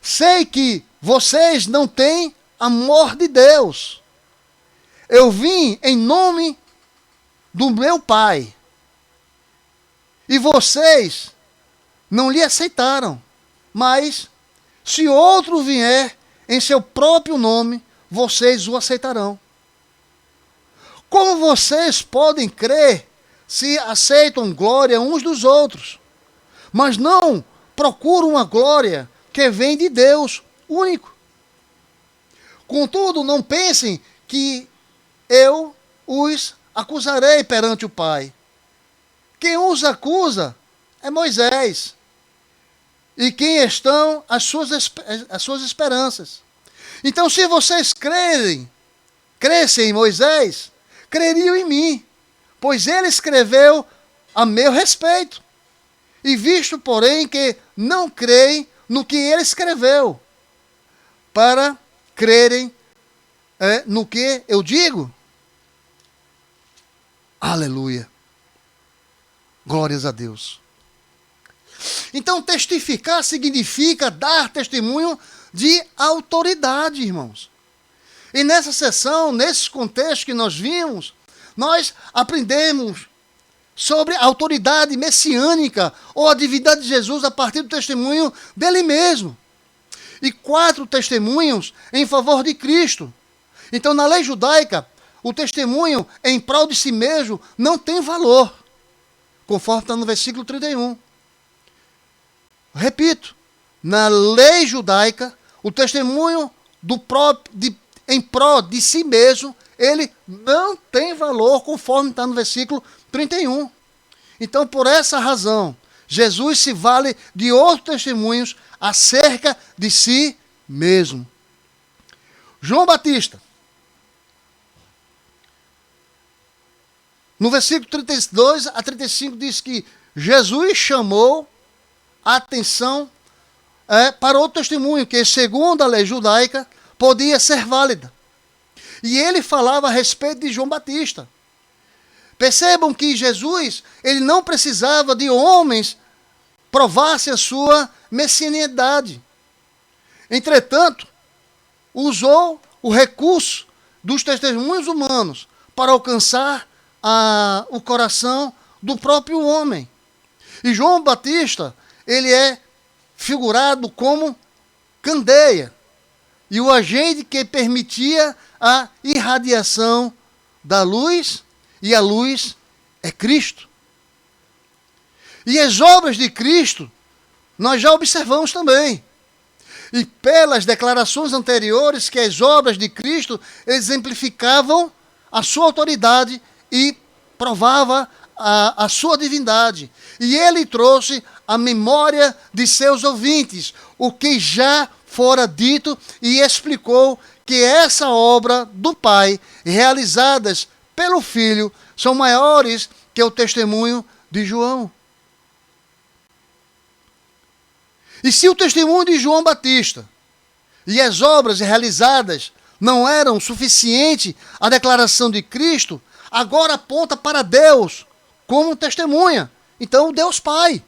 Speaker 1: Sei que vocês não têm amor de Deus. Eu vim em nome do meu Pai. E vocês não lhe aceitaram. Mas, se outro vier em seu próprio nome, vocês o aceitarão. Como vocês podem crer se aceitam glória uns dos outros, mas não procuram uma glória que vem de Deus único? Contudo, não pensem que eu os acusarei perante o Pai. Quem os acusa é Moisés, e quem estão as suas esperanças. Então, se vocês crescem em Moisés, creriam em mim, pois ele escreveu a meu respeito. E visto, porém, que não creem no que ele escreveu, para crerem no que eu digo. Aleluia. Glórias a Deus. Então, testificar significa dar testemunho de autoridade, irmãos. E nessa sessão, nesse contexto que nós vimos, nós aprendemos sobre a autoridade messiânica ou a divindade de Jesus a partir do testemunho dele mesmo. E 4 testemunhos em favor de Cristo. Então, na lei judaica, o testemunho em prol de si mesmo não tem valor, conforme está no versículo 31. Repito, na lei judaica, o testemunho em prol de si mesmo, ele não tem valor, conforme está no versículo 31. Então, por essa razão, Jesus se vale de outros testemunhos acerca de si mesmo. João Batista, no versículo 32 a 35, diz que Jesus chamou a atenção para outro testemunho, que segundo a lei judaica, podia ser válida. E ele falava a respeito de João Batista. Percebam que Jesus, ele não precisava de homens provassem a sua messianidade. Entretanto, usou o recurso dos testemunhos humanos para alcançar o coração do próprio homem. E João Batista, ele é figurado como candeia e o agente que permitia a irradiação da luz, e a luz é Cristo. E as obras de Cristo nós já observamos também. E pelas declarações anteriores que as obras de Cristo exemplificavam a sua autoridade e provava a sua divindade. E ele trouxe a memória de seus ouvintes, o que já fora dito, e explicou que essa obra do Pai, realizadas pelo Filho, são maiores que o testemunho de João. E se o testemunho de João Batista e as obras realizadas não eram suficientes à declaração de Cristo, agora aponta para Deus como testemunha. Então, Deus Pai.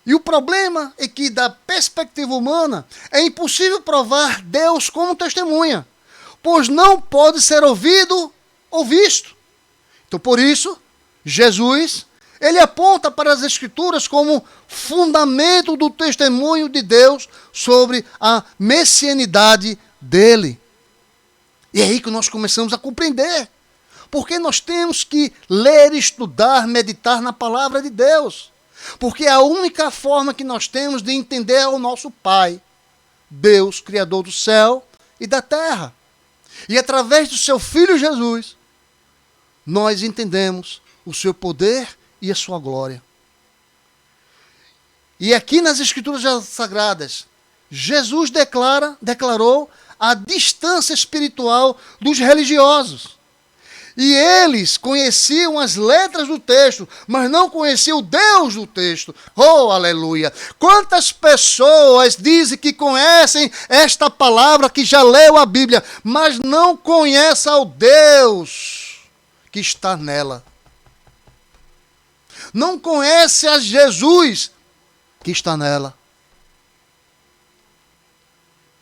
Speaker 1: E o problema é que, da perspectiva humana, é impossível provar Deus como testemunha, pois não pode ser ouvido ou visto. Então, por isso, Jesus, ele aponta para as Escrituras como fundamento do testemunho de Deus sobre a messianidade dele. E é aí que nós começamos a compreender. Porque nós temos que ler, estudar, meditar na palavra de Deus. Porque é a única forma que nós temos de entender o nosso Pai, Deus, Criador do céu e da terra. E através do seu Filho Jesus, nós entendemos o seu poder e a sua glória. E aqui nas Escrituras Sagradas, Jesus declarou a distância espiritual dos religiosos. E eles conheciam as letras do texto, mas não conheciam o Deus do texto. Oh, aleluia! Quantas pessoas dizem que conhecem esta palavra, que já leu a Bíblia, mas não conhecem ao Deus que está nela. Não conhece a Jesus que está nela.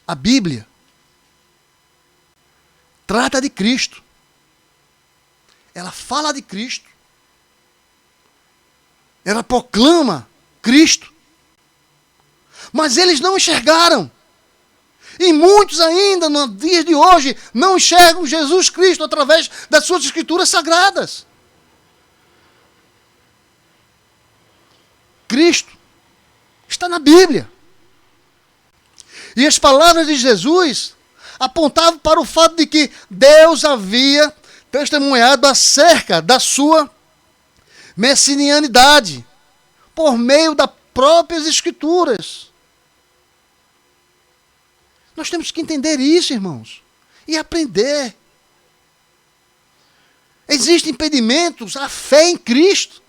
Speaker 1: A Bíblia trata de Cristo. Ela fala de Cristo. ela proclama Cristo. Mas eles não enxergaram. E muitos ainda, nos dias de hoje, não enxergam Jesus Cristo através das suas escrituras sagradas. Cristo está na Bíblia. E as palavras de Jesus apontavam para o fato de que Deus havia testemunhado acerca da sua messianicidade por meio das próprias Escrituras. Nós temos que entender isso, irmãos, e aprender. Existem impedimentos à fé em Cristo,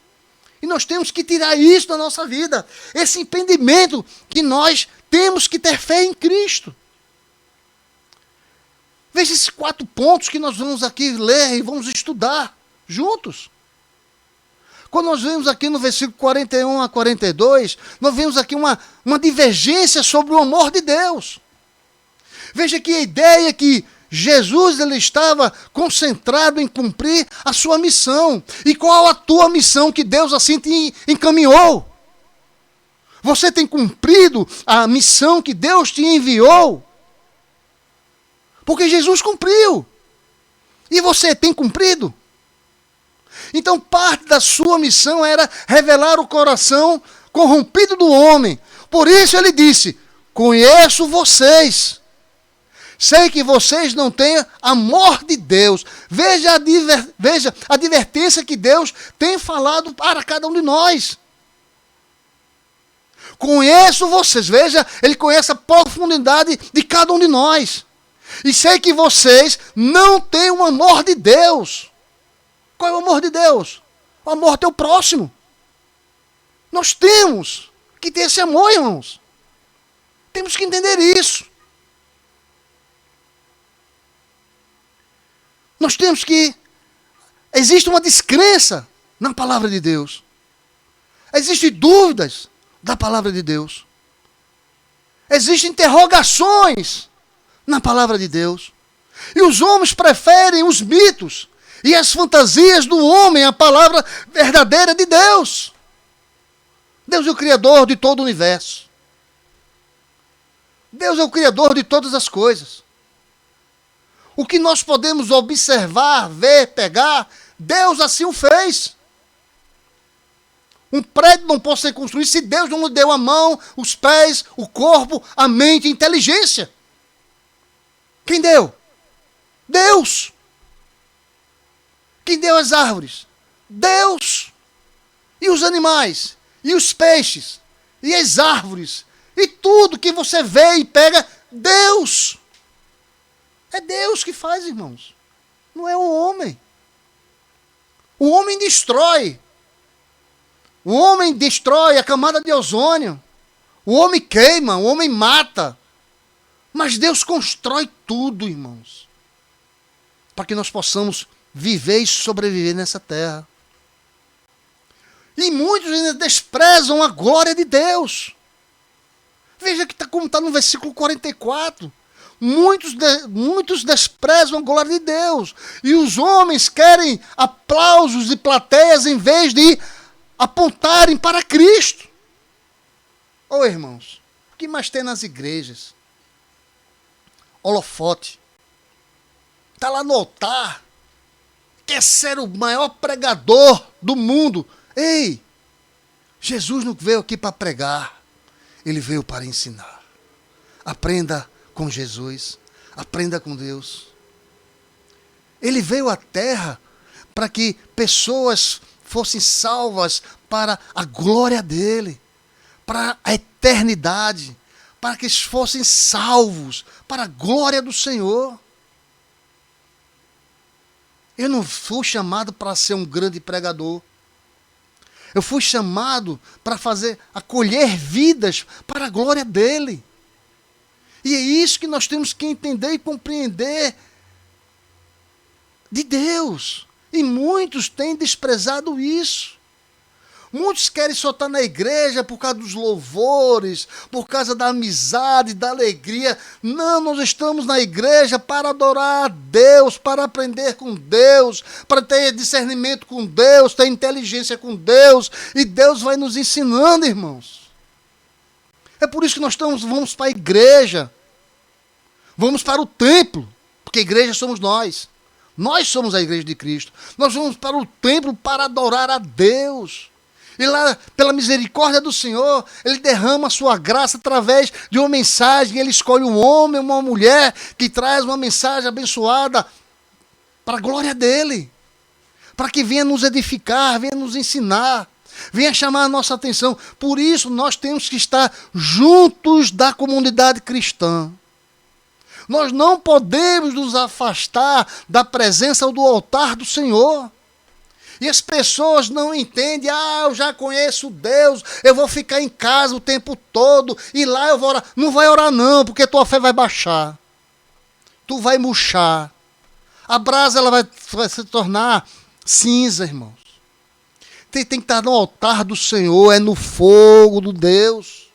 Speaker 1: e nós temos que tirar isso da nossa vida. Esse impedimento que nós temos que ter fé em Cristo. Veja esses 4 pontos que nós vamos aqui ler e vamos estudar juntos. Quando nós vemos aqui no versículo 41 a 42, nós vemos aqui uma divergência sobre o amor de Deus. Veja que a ideia que Jesus ele estava concentrado em cumprir a sua missão. E qual a tua missão que Deus assim te encaminhou? Você tem cumprido a missão que Deus te enviou? Porque Jesus cumpriu. E você tem cumprido? Então parte da sua missão era revelar o coração corrompido do homem. Por isso ele disse: conheço vocês. Sei que vocês não têm amor de Deus. Veja a advertência que Deus tem falado para cada um de nós. Conheço vocês. Veja, ele conhece a profundidade de cada um de nós. E sei que vocês não têm o amor de Deus. Qual é o amor de Deus? O amor ao teu próximo. Nós temos que ter esse amor, irmãos. Temos que entender isso. Nós temos que... Existe uma descrença na palavra de Deus. Existem dúvidas da palavra de Deus. Existem interrogações na palavra de Deus. E os homens preferem os mitos e as fantasias do homem à palavra verdadeira de Deus. Deus é o Criador de todo o universo. Deus é o Criador de todas as coisas. O que nós podemos observar, ver, pegar, Deus assim o fez. Um prédio não pode ser construído se Deus não lhe deu a mão, os pés, o corpo, a mente, a inteligência. Quem deu? Deus. Quem deu as árvores? Deus. E os animais? E os peixes? E as árvores? E tudo que você vê e pega? Deus. É Deus que faz, irmãos. Não é o homem. O homem destrói. O homem destrói a camada de ozônio. O homem queima, o homem mata. Mas Deus constrói tudo, irmãos. Para que nós possamos viver e sobreviver nessa terra. E muitos ainda desprezam a glória de Deus. Veja como está no versículo 44. Muitos desprezam a glória de Deus. E os homens querem aplausos e plateias em vez de apontarem para Cristo. Ô irmãos, o que mais tem nas igrejas? Holofote. Está lá no altar. Quer ser o maior pregador do mundo. Ei, Jesus não veio aqui para pregar. Ele veio para ensinar. Aprenda com Jesus. Aprenda com Deus. Ele veio à terra para que pessoas fossem salvas para a glória dele, para a eternidade, para que fossem salvos para a glória do Senhor. Eu não fui chamado para ser um grande pregador. Eu fui chamado para acolher vidas para a glória dele. E é isso que nós temos que entender e compreender de Deus. E muitos têm desprezado isso. Muitos querem só estar na igreja por causa dos louvores, por causa da amizade, da alegria. Não, nós estamos na igreja para adorar a Deus, para aprender com Deus, para ter discernimento com Deus, ter inteligência com Deus. E Deus vai nos ensinando, irmãos. É por isso que nós vamos para a igreja. Vamos para o templo, porque a igreja somos nós. Nós somos a igreja de Cristo. Nós vamos para o templo para adorar a Deus. E lá, pela misericórdia do Senhor, Ele derrama a sua graça através de uma mensagem. Ele escolhe um homem, uma mulher, que traz uma mensagem abençoada para a glória dEle. Para que venha nos edificar, venha nos ensinar, venha chamar a nossa atenção. Por isso, nós temos que estar juntos da comunidade cristã. Nós não podemos nos afastar da presença do altar do Senhor. E as pessoas não entendem, eu já conheço Deus, eu vou ficar em casa o tempo todo, e lá eu vou orar. Não vai orar não, porque tua fé vai baixar. Tu vai murchar. A brasa ela vai se tornar cinza, irmãos. Tem que estar no altar do Senhor, é no fogo do Deus.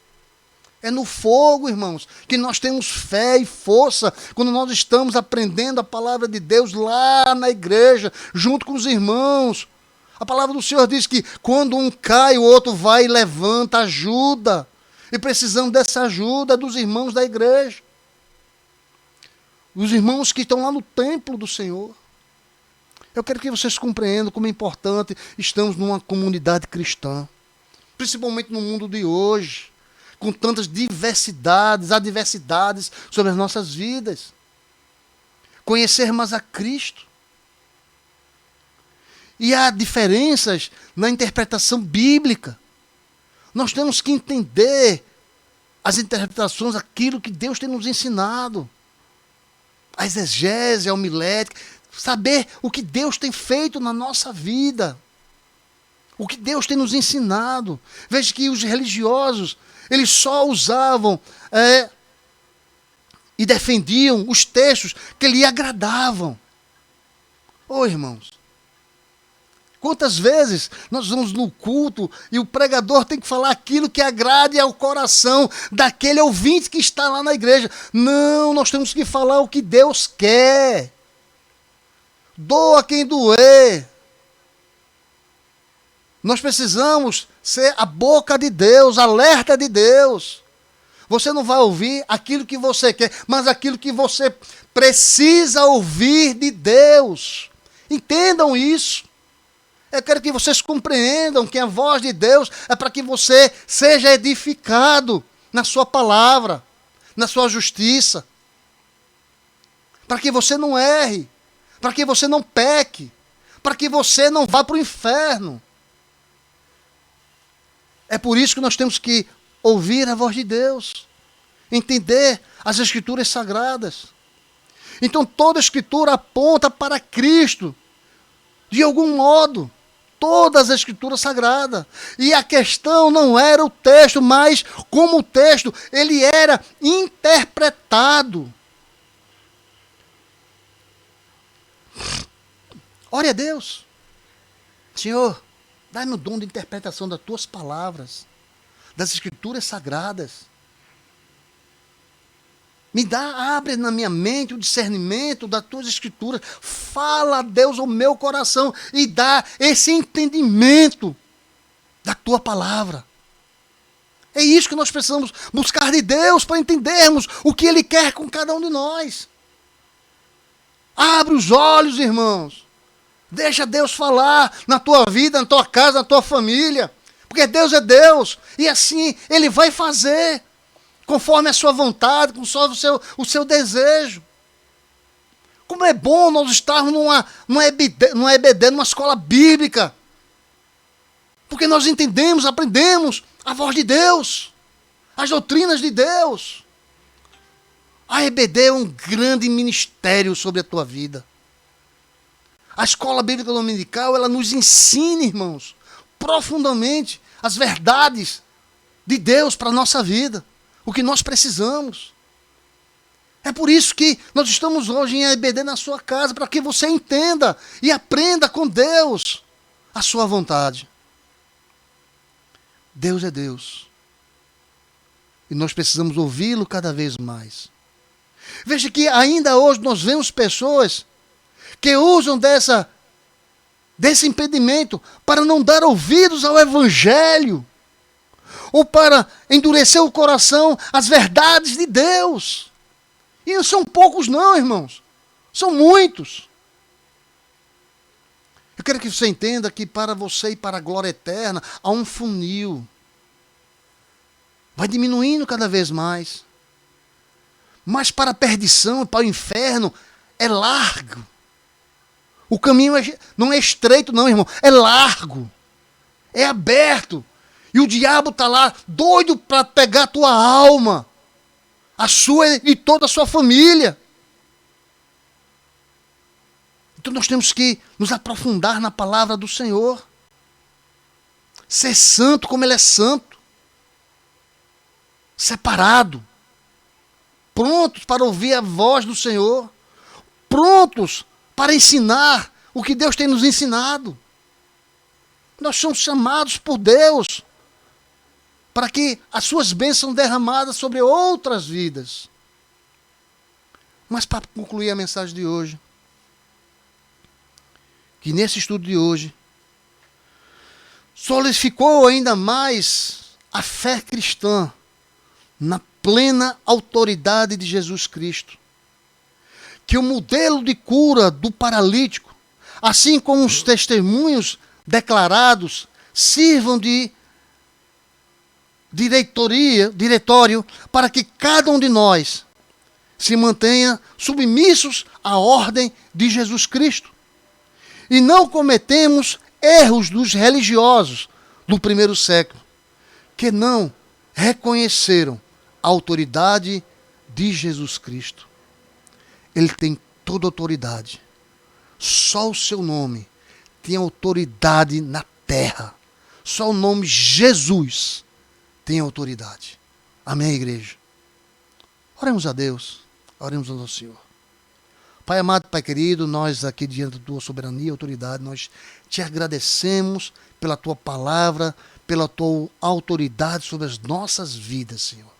Speaker 1: É no fogo, irmãos, que nós temos fé e força quando nós estamos aprendendo a palavra de Deus lá na igreja, junto com os irmãos. A palavra do Senhor diz que quando um cai, o outro vai e levanta, ajuda. E precisamos dessa ajuda dos irmãos da igreja. Os irmãos que estão lá no templo do Senhor. Eu quero que vocês compreendam como é importante estamos numa comunidade cristã. Principalmente no mundo de hoje. Com tantas diversidades, adversidades sobre as nossas vidas. Conhecer mais a Cristo. E há diferenças na interpretação bíblica. Nós temos que entender as interpretações, aquilo que Deus tem nos ensinado. A exegese, a homilética, saber o que Deus tem feito na nossa vida. O que Deus tem nos ensinado. Veja que os religiosos, eles só usavam e defendiam os textos que lhe agradavam. Irmãos, quantas vezes nós vamos no culto e o pregador tem que falar aquilo que agrade ao coração daquele ouvinte que está lá na igreja. Não, nós temos que falar o que Deus quer. Doa quem doer. Nós precisamos ser a boca de Deus, alerta de Deus. Você não vai ouvir aquilo que você quer, mas aquilo que você precisa ouvir de Deus. Entendam isso. Eu quero que vocês compreendam que a voz de Deus é para que você seja edificado na sua palavra, na sua justiça. Para que você não erre, para que você não peque, para que você não vá para o inferno. É por isso que nós temos que ouvir a voz de Deus, entender as Escrituras Sagradas. Então toda a Escritura aponta para Cristo, de algum modo, todas as Escrituras Sagradas. E a questão não era o texto, mas como o texto, ele era interpretado. Ore a Deus. Senhor, dá-me o dom de interpretação das tuas palavras, das Escrituras Sagradas. Abre na minha mente o discernimento das tuas Escrituras. Fala a Deus ao meu coração e dá esse entendimento da tua palavra. É isso que nós precisamos buscar de Deus para entendermos o que Ele quer com cada um de nós. Abre os olhos, irmãos. Deixa Deus falar na tua vida, na tua casa, na tua família. Porque Deus é Deus. E assim Ele vai fazer. Conforme a sua vontade, conforme o seu desejo. Como é bom nós estarmos numa EBD, numa escola bíblica. Porque nós entendemos, aprendemos a voz de Deus. As doutrinas de Deus. A EBD é um grande ministério sobre a tua vida. A escola bíblica dominical, ela nos ensina, irmãos, profundamente as verdades de Deus para a nossa vida. O que nós precisamos. É por isso que nós estamos hoje em EBD na sua casa, para que você entenda e aprenda com Deus a sua vontade. Deus é Deus. E nós precisamos ouvi-lo cada vez mais. Veja que ainda hoje nós vemos pessoas que usam desse impedimento para não dar ouvidos ao Evangelho, ou para endurecer o coração às verdades de Deus. E não são poucos não, irmãos. São muitos. Eu quero que você entenda que para você e para a glória eterna há um funil. Vai diminuindo cada vez mais. Mas para a perdição, para o inferno, é largo. O caminho não é estreito não, irmão. É largo. É aberto. E o diabo está lá doido para pegar a tua alma. A sua e toda a sua família. Então nós temos que nos aprofundar na palavra do Senhor. Ser santo como Ele é santo. Separado. Prontos para ouvir a voz do Senhor. Prontos para ensinar o que Deus tem nos ensinado. Nós somos chamados por Deus para que as suas bênçãos sejam derramadas sobre outras vidas. Mas para concluir a mensagem de hoje, que nesse estudo de hoje, solidificou ainda mais a fé cristã na plena autoridade de Jesus Cristo. Que o modelo de cura do paralítico, assim como os testemunhos declarados, sirvam de diretório para que cada um de nós se mantenha submissos à ordem de Jesus Cristo. E não cometemos erros dos religiosos do primeiro século, que não reconheceram a autoridade de Jesus Cristo. Ele tem toda autoridade. Só o seu nome tem autoridade na terra. Só o nome Jesus tem autoridade. Amém, igreja? Oremos a Deus. Oremos ao nosso Senhor. Pai amado, Pai querido, nós aqui diante da tua soberania e autoridade, nós te agradecemos pela tua palavra, pela tua autoridade sobre as nossas vidas, Senhor.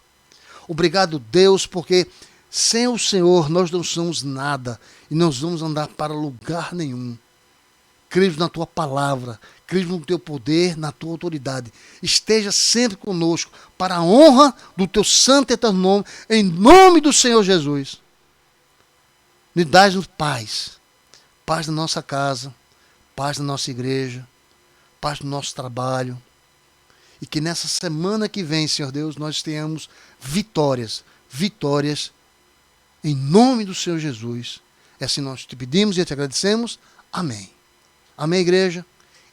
Speaker 1: Obrigado, Deus, porque sem o Senhor nós não somos nada e nós vamos andar para lugar nenhum. Cremos na tua palavra, cremos no teu poder, na tua autoridade. Esteja sempre conosco para a honra do teu santo e eterno nome, em nome do Senhor Jesus. Me dás-nos paz, paz na nossa casa, paz na nossa igreja, paz no nosso trabalho. E que nessa semana que vem, Senhor Deus, nós tenhamos vitórias em nome do Senhor Jesus. É assim nós te pedimos e te agradecemos. Amém. Amém, igreja?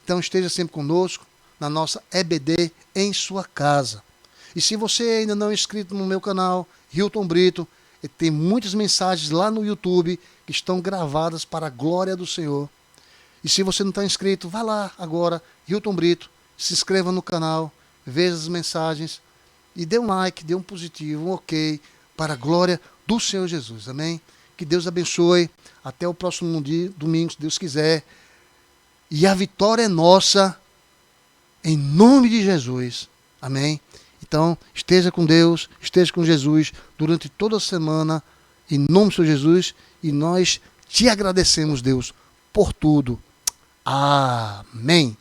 Speaker 1: Então esteja sempre conosco na nossa EBD em sua casa. E se você ainda não é inscrito no meu canal, Hilton Brito, tem muitas mensagens lá no YouTube que estão gravadas para a glória do Senhor. E se você não está inscrito, vá lá agora, Hilton Brito, se inscreva no canal, veja as mensagens e dê um like, dê um positivo, um ok, para a glória do Senhor Jesus. Amém? Que Deus abençoe. Até o próximo domingo, se Deus quiser. E a vitória é nossa, em nome de Jesus. Amém? Então, esteja com Deus, esteja com Jesus durante toda a semana, em nome do Senhor Jesus, e nós te agradecemos, Deus, por tudo. Amém.